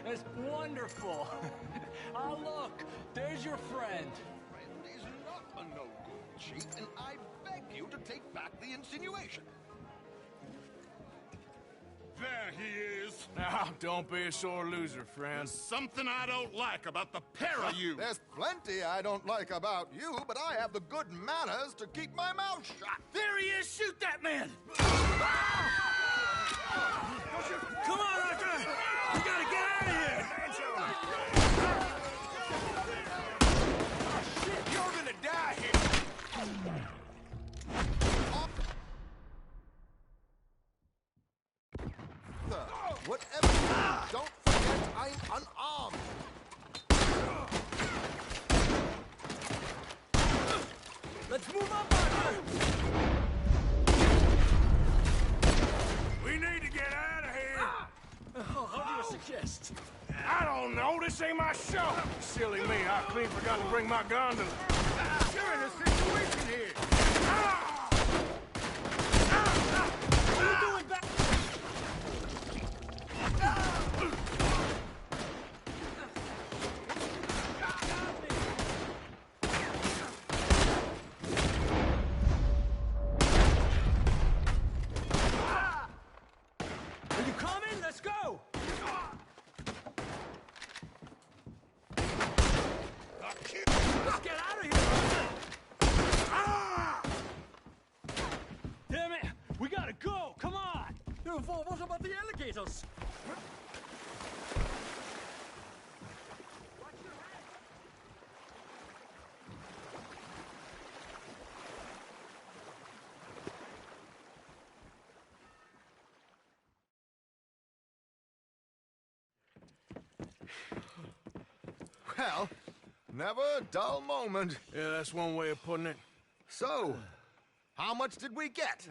That's wonderful. Ah, look, there's your friend. Friend is not a no-good cheat, and I beg you to take back the insinuation. There he is. Now, don't be a sore loser, friend. There's something I don't like about the pair of you. There's plenty I don't like about you, but I have the good manners to keep my mouth shut. There he is! Shoot that man! Come on, Arthur! We gotta get out of here! Oh, shit, you're gonna die here! Whatever you do, don't forget I'm unarmed. Let's move up, Arthur! We need to get out of here! What do you suggest? I don't know, this ain't my show! Silly me, I clean forgot to bring my gondola. You're in a situation here! What are you doing back? Are you coming? Let's go! Let's get out of here! Damn it! We gotta go! Come on! What about the alligators? Well, never a dull moment. Yeah, that's one way of putting it. So, how much did we get?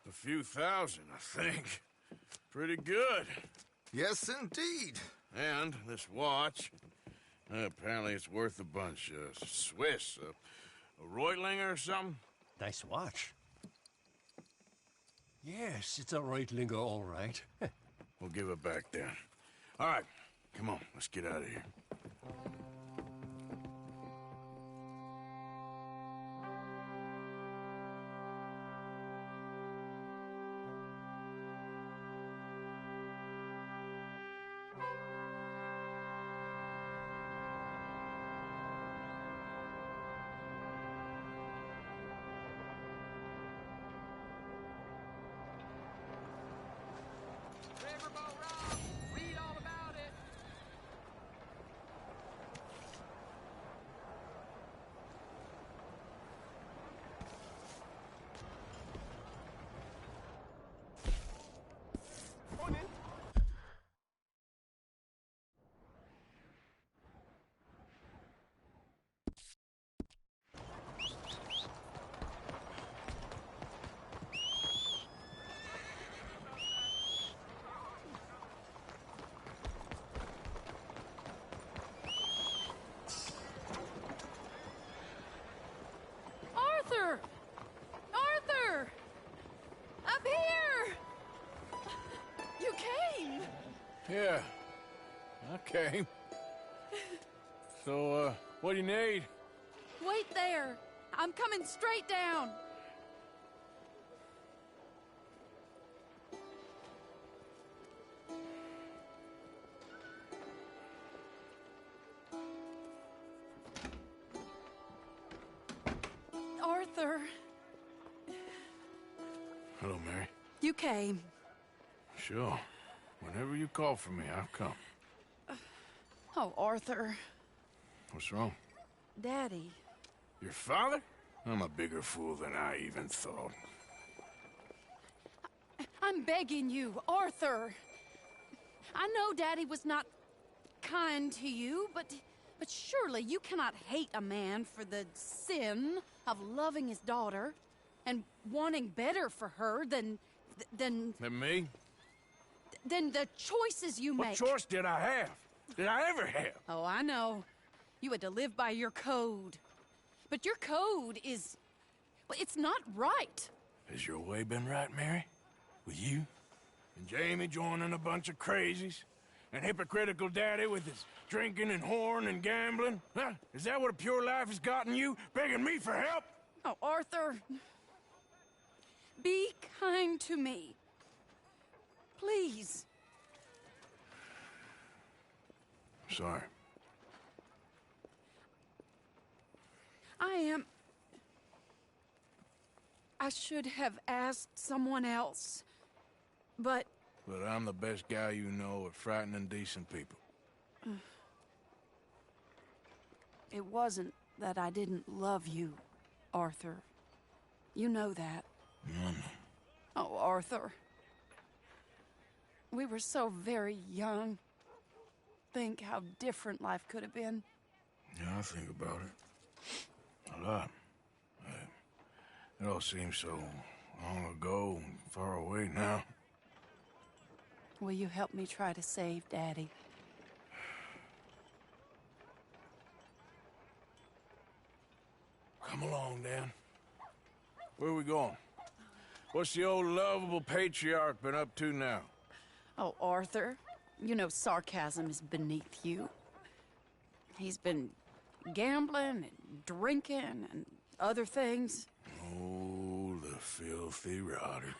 A few thousand, I think. Pretty good. Yes, indeed. And this watch, apparently it's worth a bunch. Swiss, a Reutlinger or something? Nice watch. Yes, it's a Reutlinger, all right. We'll give it back then. All right, come on, let's get out of here. Riverboat Rock! Read all about it! came. So, what do you need? Wait there. I'm coming straight down. Arthur. Hello, Mary. You came. Sure. Whenever you call for me, I'll come. Oh, Arthur. What's wrong? Daddy. Your father? I'm a bigger fool than I even thought. I'm begging you, Arthur. I know Daddy was not kind to you, but surely you cannot hate a man for the sin of loving his daughter and wanting better for her than Than me? than the choices you What make. choice did I have? Did I ever have? Oh, I know. You had to live by your code. But your code is... well, it's not right. Has your way been right, Mary? With you? And Jamie joining a bunch of crazies? And hypocritical daddy with his drinking and whoring and gambling? Huh? Is that what a pure life has gotten you? Begging me for help? Oh, Arthur. Be kind to me. Please. Sorry. I should have asked someone else, but... But I'm the best guy you know at frightening decent people. It wasn't that I didn't love you, Arthur. You know that. Oh, Arthur. We were so very young. Think how different life could have been. Yeah, I think about it. A lot. It all seems so long ago and far away now. Will you help me try to save Daddy? Come along, Dan. Where are we going? What's the old lovable patriarch been up to now? Oh, Arthur, you know sarcasm is beneath you. He's been gambling and drinking and other things. Oh, the filthy rotter.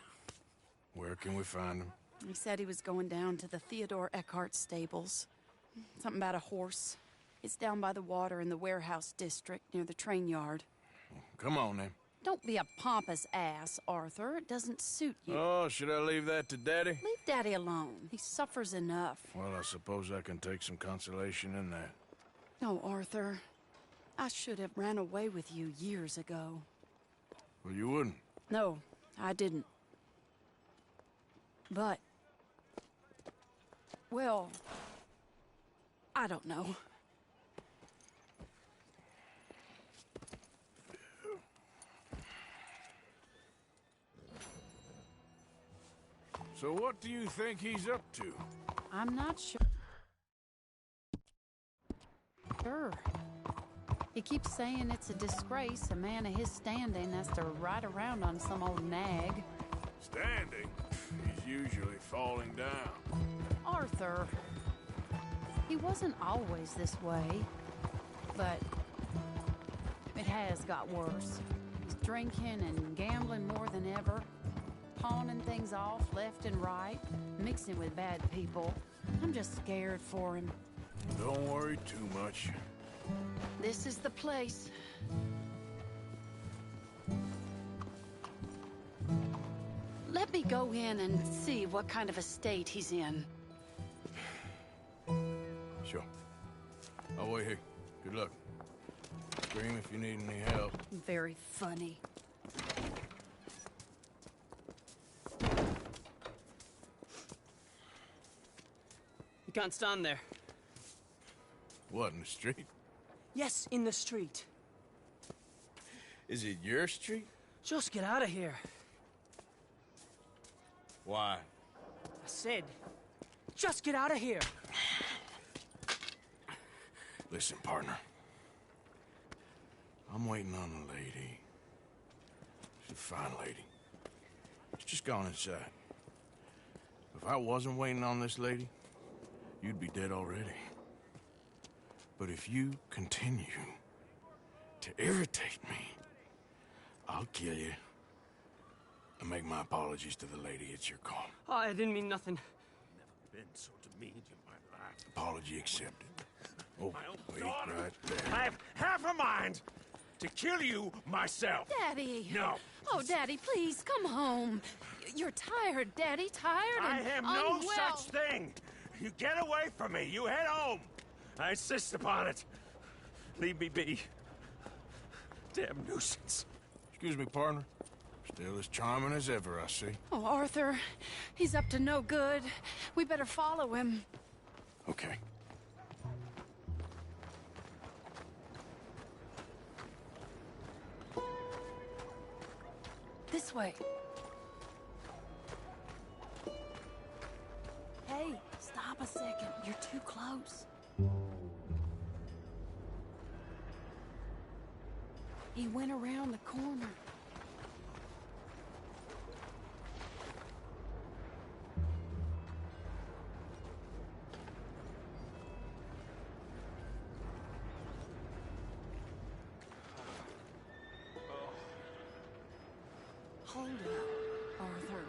Where can we find him? He said he was going down to the Theodore Eckhart stables. Something about a horse. It's down by the water in the warehouse district near the train yard. Come on, then. Don't be a pompous ass, Arthur. It doesn't suit you. Oh, should I leave that to Daddy? Leave Daddy alone. He suffers enough. Well, I suppose I can take some consolation in that. Oh, Arthur. I should have ran away with you years ago. Well, you wouldn't. No, I didn't. But... well... I don't know. So what do you think he's up to? I'm not sure. He keeps saying it's a disgrace a man of his standing has to ride around on some old nag. Standing? He's usually falling down. Arthur. He wasn't always this way, but it has got worse. He's drinking and gambling more than ever, pawning things off left and right, mixing with bad people. I'm just scared for him. Don't worry too much. This is the place. Let me go in and see what kind of a state he's in. Sure. I'll wait here. Good luck. Scream if you need any help. Very funny. You can't stand there. What, in the street? Yes, in the street. Is it your street? Just get out of here. Why? I said, just get out of here. Listen, partner. I'm waiting on a lady. She's a fine lady. She's just gone inside. If I wasn't waiting on this lady, you'd be dead already. But if you continue to irritate me, I'll kill you. And make my apologies to the lady. It's your call. Oh, I didn't mean nothing. Been so demeaned in my life. Apology accepted. Oh, wait, right there. I have half a mind to kill you myself. Daddy! No. Oh, Daddy, please, come home. You're tired, Daddy, tired I and have no unwell. such thing. You get away from me. You head home. I insist upon it. Leave me be. Damn nuisance. Excuse me, partner. Still as charming as ever, I see. Oh, Arthur, he's up to no good. We better follow him. Okay. This way. Hey, stop a second. You're too close. He went around the corner. Hold up, Arthur.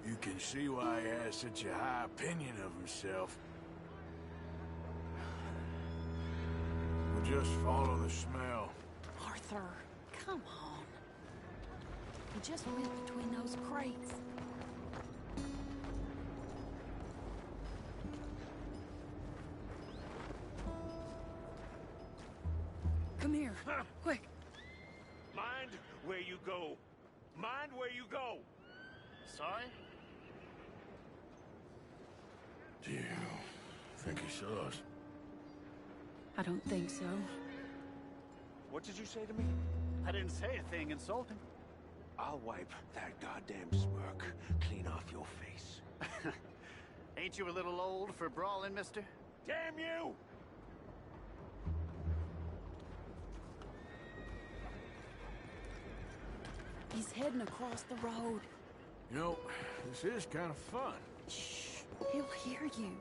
You can see why he has such a high opinion of himself. We'll just follow the smell. Arthur, come on. He just went between those crates. Come here, quick. Mind where you go. Mind where you go. Sorry? Do you think he saw us? I don't think so. What did you say to me? I didn't say a thing insulting. I'll wipe that goddamn smirk clean off your face. Ain't you a little old for brawling, mister? Damn you! He's heading across the road. You know, this is kind of fun. Shh, he'll hear you.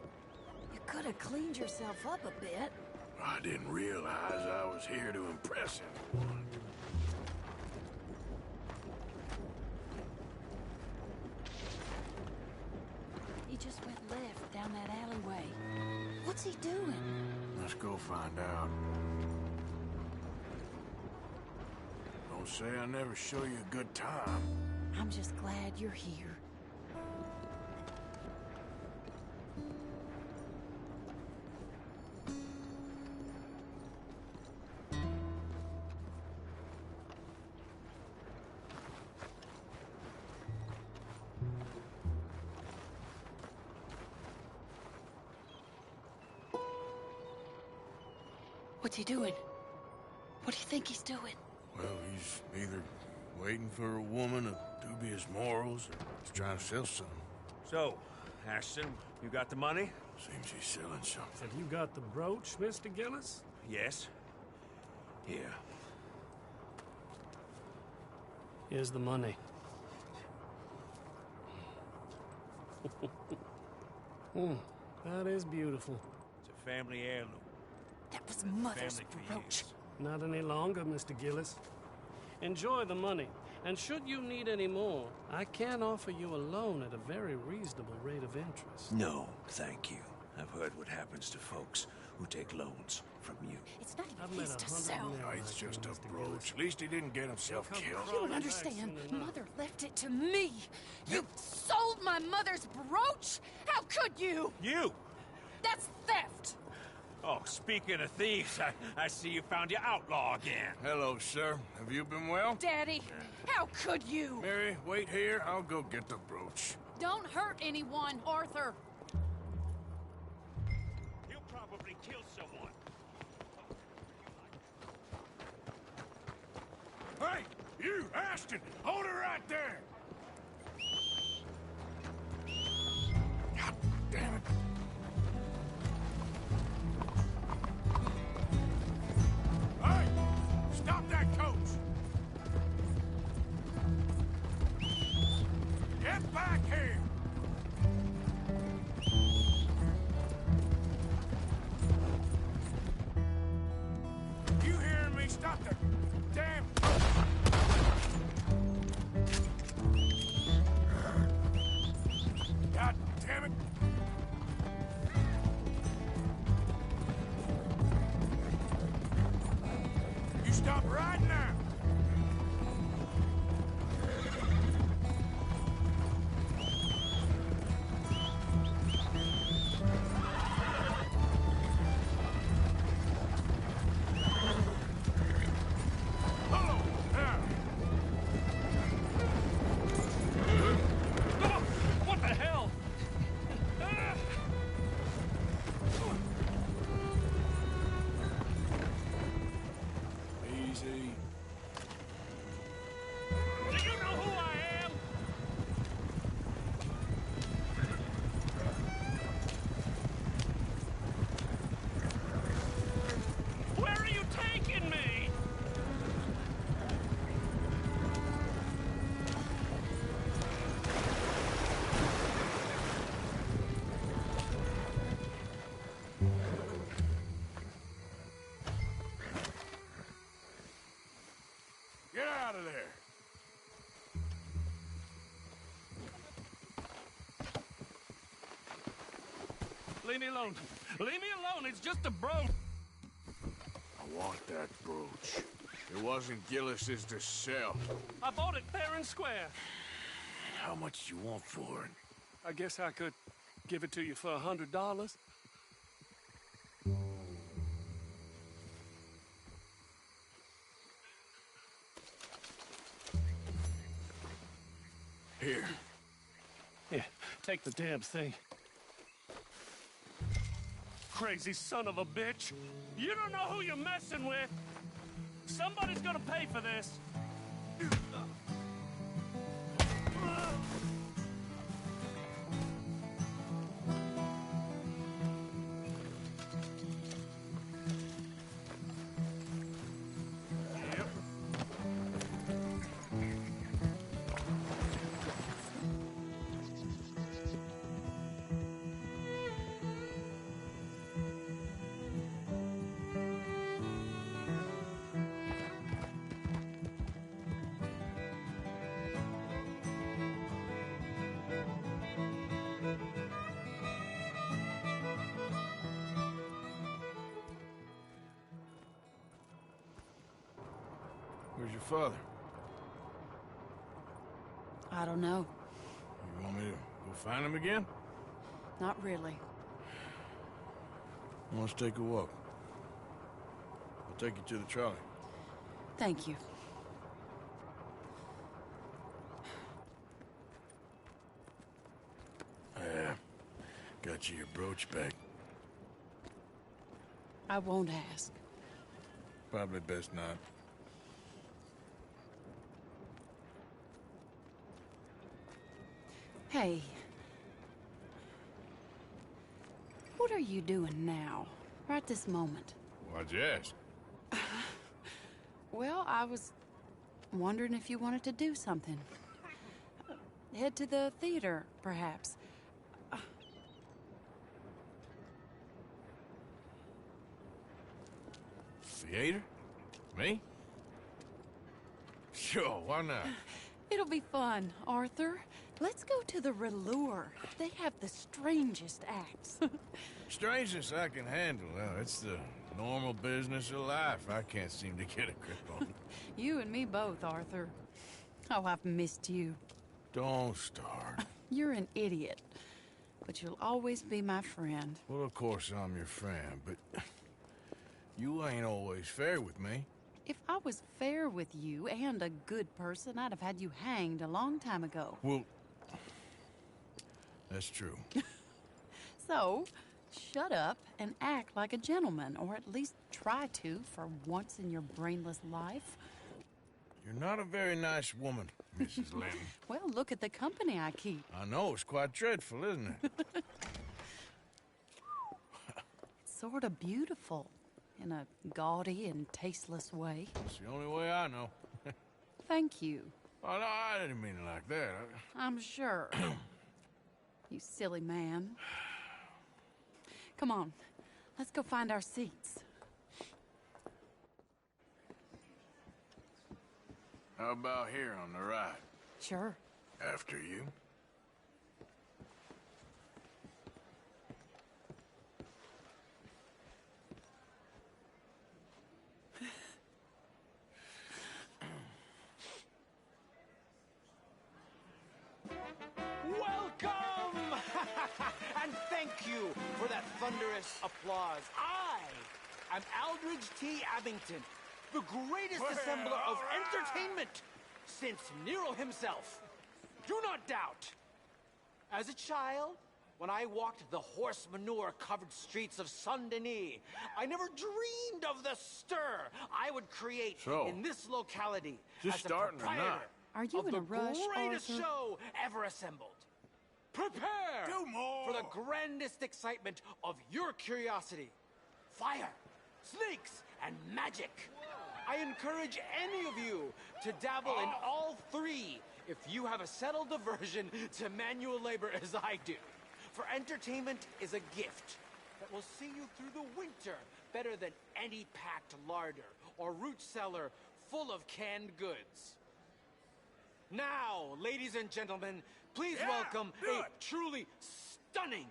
You could have cleaned yourself up a bit. I didn't realize I was here to impress anyone. He just went left down that alleyway. What's he doing? Let's go find out. Don't say I never show you a good time. I'm just glad you're here. What's he doing? What do you think he's doing? Well, he's either waiting for a woman of dubious morals or he's trying to sell something. So, Ashton, you got the money? Seems he's selling something. Have you got the brooch, Mr. Gillis? Yes. Here. Here's the money. That is beautiful. It's a family heirloom. That was Mother's brooch. Not any longer, Mr. Gillis. Enjoy the money. And should you need any more, I can offer you a loan at a very reasonable rate of interest. No, thank you. I've heard what happens to folks who take loans from you. It's not even his to sell. No, it's just a brooch. At least he didn't get himself killed. You don't understand. Mother left it to me. You sold my mother's brooch? How could you? You! That's theft! Oh, speaking of thieves, I see you found your outlaw again. Hello, sir. Have you been well? Daddy, how could you? Mary, wait here. I'll go get the brooch. Don't hurt anyone, Arthur. He'll probably kill someone. Hey, you, Ashton! Hold her right there! God damn it. Hey! Stop that coach! Get back here! there. Leave me alone. Leave me alone. It's just a brooch. I want that brooch. It wasn't Gillis's to sell. I bought it fair and square. How much do you want for it? I guess I could give it to you for $100. Here. Yeah, take the damn thing. Crazy son of a bitch. You don't know who you're messing with. Somebody's gonna pay for this. Where's your father? I don't know. You want me to go find him again? Not really. Let's take a walk. I'll take you to the trolley. Thank you. Yeah. Got you your brooch back. I won't ask. Probably best not. Hey. What are you doing now? Right this moment? Why'd you ask? Well, I was wondering if you wanted to do something. Head to the theater, perhaps. Theater? Me? Sure, why not? It'll be fun, Arthur. Let's go to the Relure. They have the strangest acts. Strangeness I can handle. Well, it's the normal business of life. I can't seem to get a grip on. You and me both, Arthur. Oh, I've missed you. Don't start. You're an idiot. But you'll always be my friend. Well, of course I'm your friend, but you ain't always fair with me. If I was fair with you and a good person, I'd have had you hanged a long time ago. Well, that's true. So, shut up and act like a gentleman, or at least try to for once in your brainless life. You're not a very nice woman, Mrs. Linton. Well, look at the company I keep. I know, it's quite dreadful, isn't it? It's sort of beautiful, in a gaudy and tasteless way. It's the only way I know. Thank you. Oh, no, I didn't mean it like that. I'm sure. You silly man. Come on, let's go find our seats. How about here on the right? Sure. After you. Welcome! And thank you for that thunderous applause. I am Aldridge T. Abington, the greatest assembler of entertainment since Nero himself. Do not doubt. As a child, when I walked the horse manure-covered streets of Saint-Denis, I never dreamed of the stir I would create in this locality just as a starting or not? proprietor Are you of in the a rush, greatest Arthur? show ever assembled. Prepare Do more. for the grandest excitement of your curiosity. Fire, snakes, and magic. I encourage any of you to dabble in all three if you have a settled aversion to manual labor as I do. For entertainment is a gift that will see you through the winter better than any packed larder or root cellar full of canned goods. Now, ladies and gentlemen, please welcome a truly stunning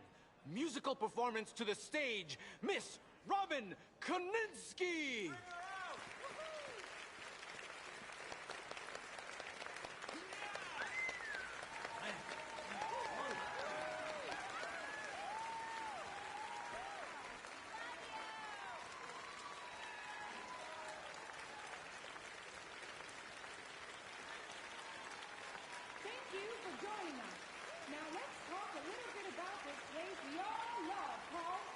musical performance to the stage, Miss Robin Koninsky! Thank you for joining us. Now let's talk a little bit about this place we all love called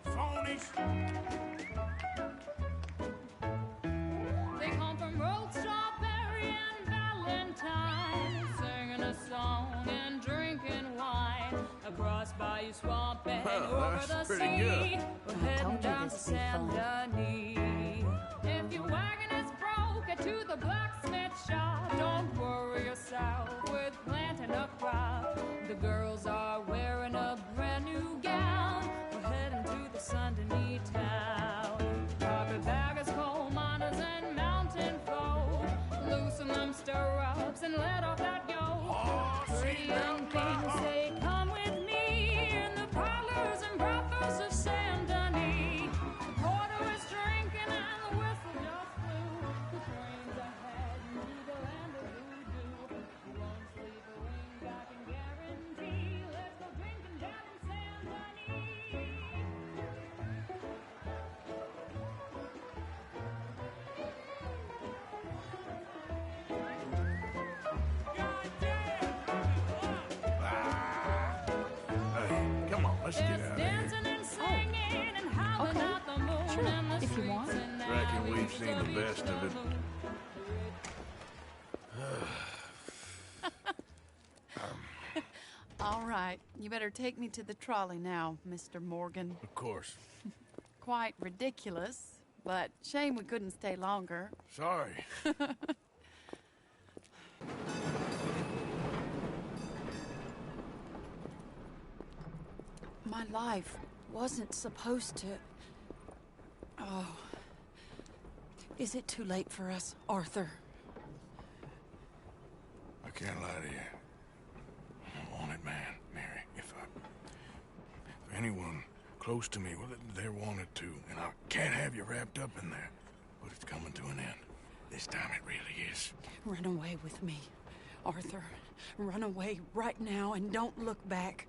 Phonies. They come from Road Strawberry and Valentine, singing a song and drinking wine across Bayou Swamp and over the pretty sea. good. We're heading down to Saint Denis. If your wagon is broke, get to the blacksmith shop. Don't worry yourself with planting a crop. The girls are wearing a brand new gown. We're heading to the Saint Denis town. Carpetbaggers, coal miners, and mountain folk. Loosen them stirrups and let off that yoke. Pretty young things say, come with me in the parlors and brothels of Saint Denis. The porter is drinking and the whistle just blew. The train's ahead to the land of voodoo. You won't sleep a wink, I can guarantee. Let's go drinking down in Saint Denis. Hey, come on, let's get out of here. Dancing and singing and howling okay. at the moon Sure, and the if you want. streets and Reckon we've seen the best of it. All right, you better take me to the trolley now, Mr. Morgan. Of course. Quite ridiculous, but shame we couldn't stay longer. Sorry. My life wasn't supposed to... Oh. Is it too late for us, Arthur? I can't lie to you. I'm a wanted man, Mary. If anyone close to me, well, they're wanted to, and I can't have you wrapped up in there. But it's coming to an end. This time it really is. Run away with me, Arthur. Run away right now and don't look back.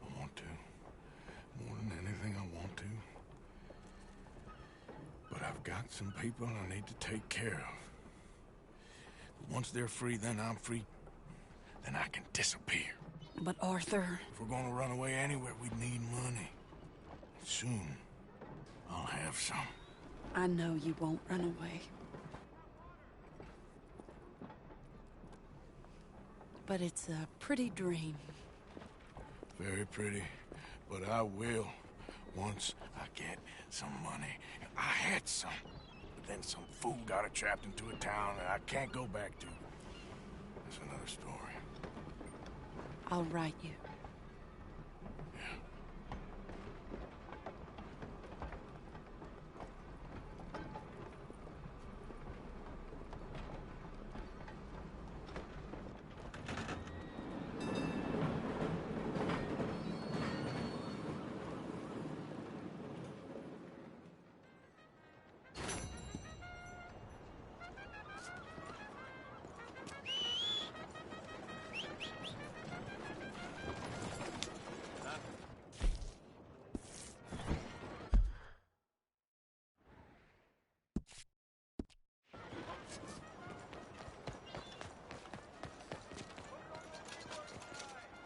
I want to. More than anything, I want to. But I've got some people I need to take care of. Once they're free, then I'm free. Then I can disappear. But Arthur... If we're gonna run away anywhere, we need money. Soon, I'll have some. I know you won't run away. But it's a pretty dream. Very pretty, but I will once I get some money. I had some, but then some fool got it trapped into a town that I can't go back to. That's another story. I'll write you.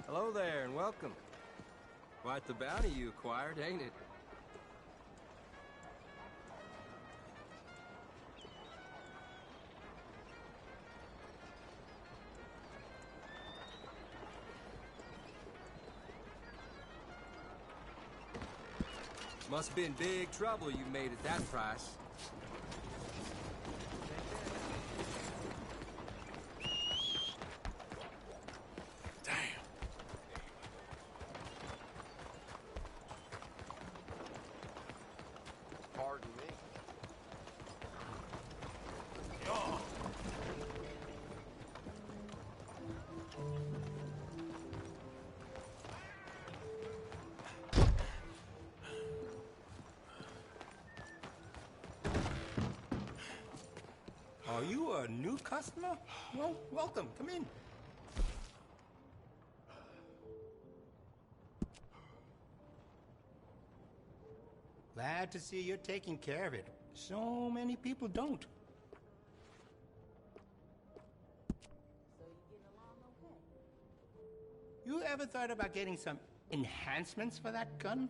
Hello there, and welcome. Quite the bounty you acquired, ain't it? Must have been big trouble you made at that price. Are you a new customer? Well, welcome. Come in. Glad to see you're taking care of it. So many people don't. You ever thought about getting some enhancements for that gun?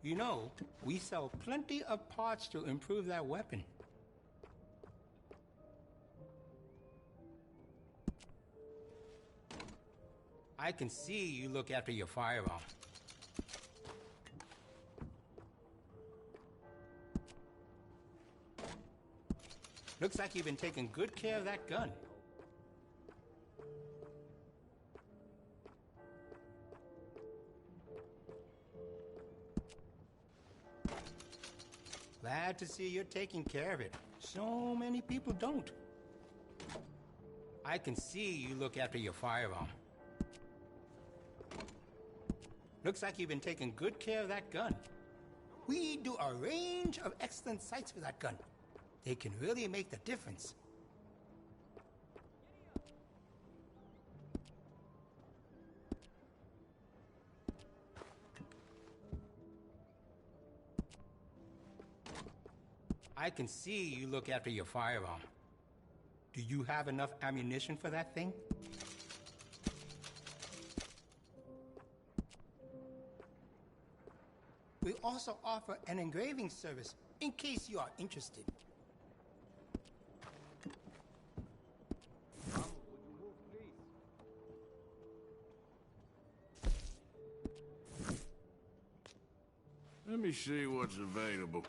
You know, we sell plenty of parts to improve that weapon. I can see you look after your firearm. Looks like you've been taking good care of that gun. Glad to see you're taking care of it. So many people don't. I can see you look after your firearm. Looks like you've been taking good care of that gun. We do a range of excellent sights for that gun. They can really make the difference. I can see you look after your firearm. Do you have enough ammunition for that thing? We also offer an engraving service in case you are interested. Let me see what's available.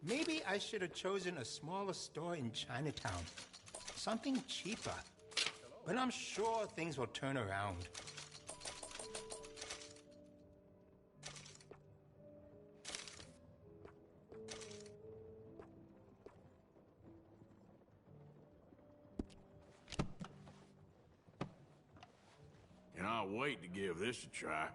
Maybe I should have chosen a smaller store in Chinatown. Something cheaper. But I'm sure things will turn around. Cannot wait to give this a try.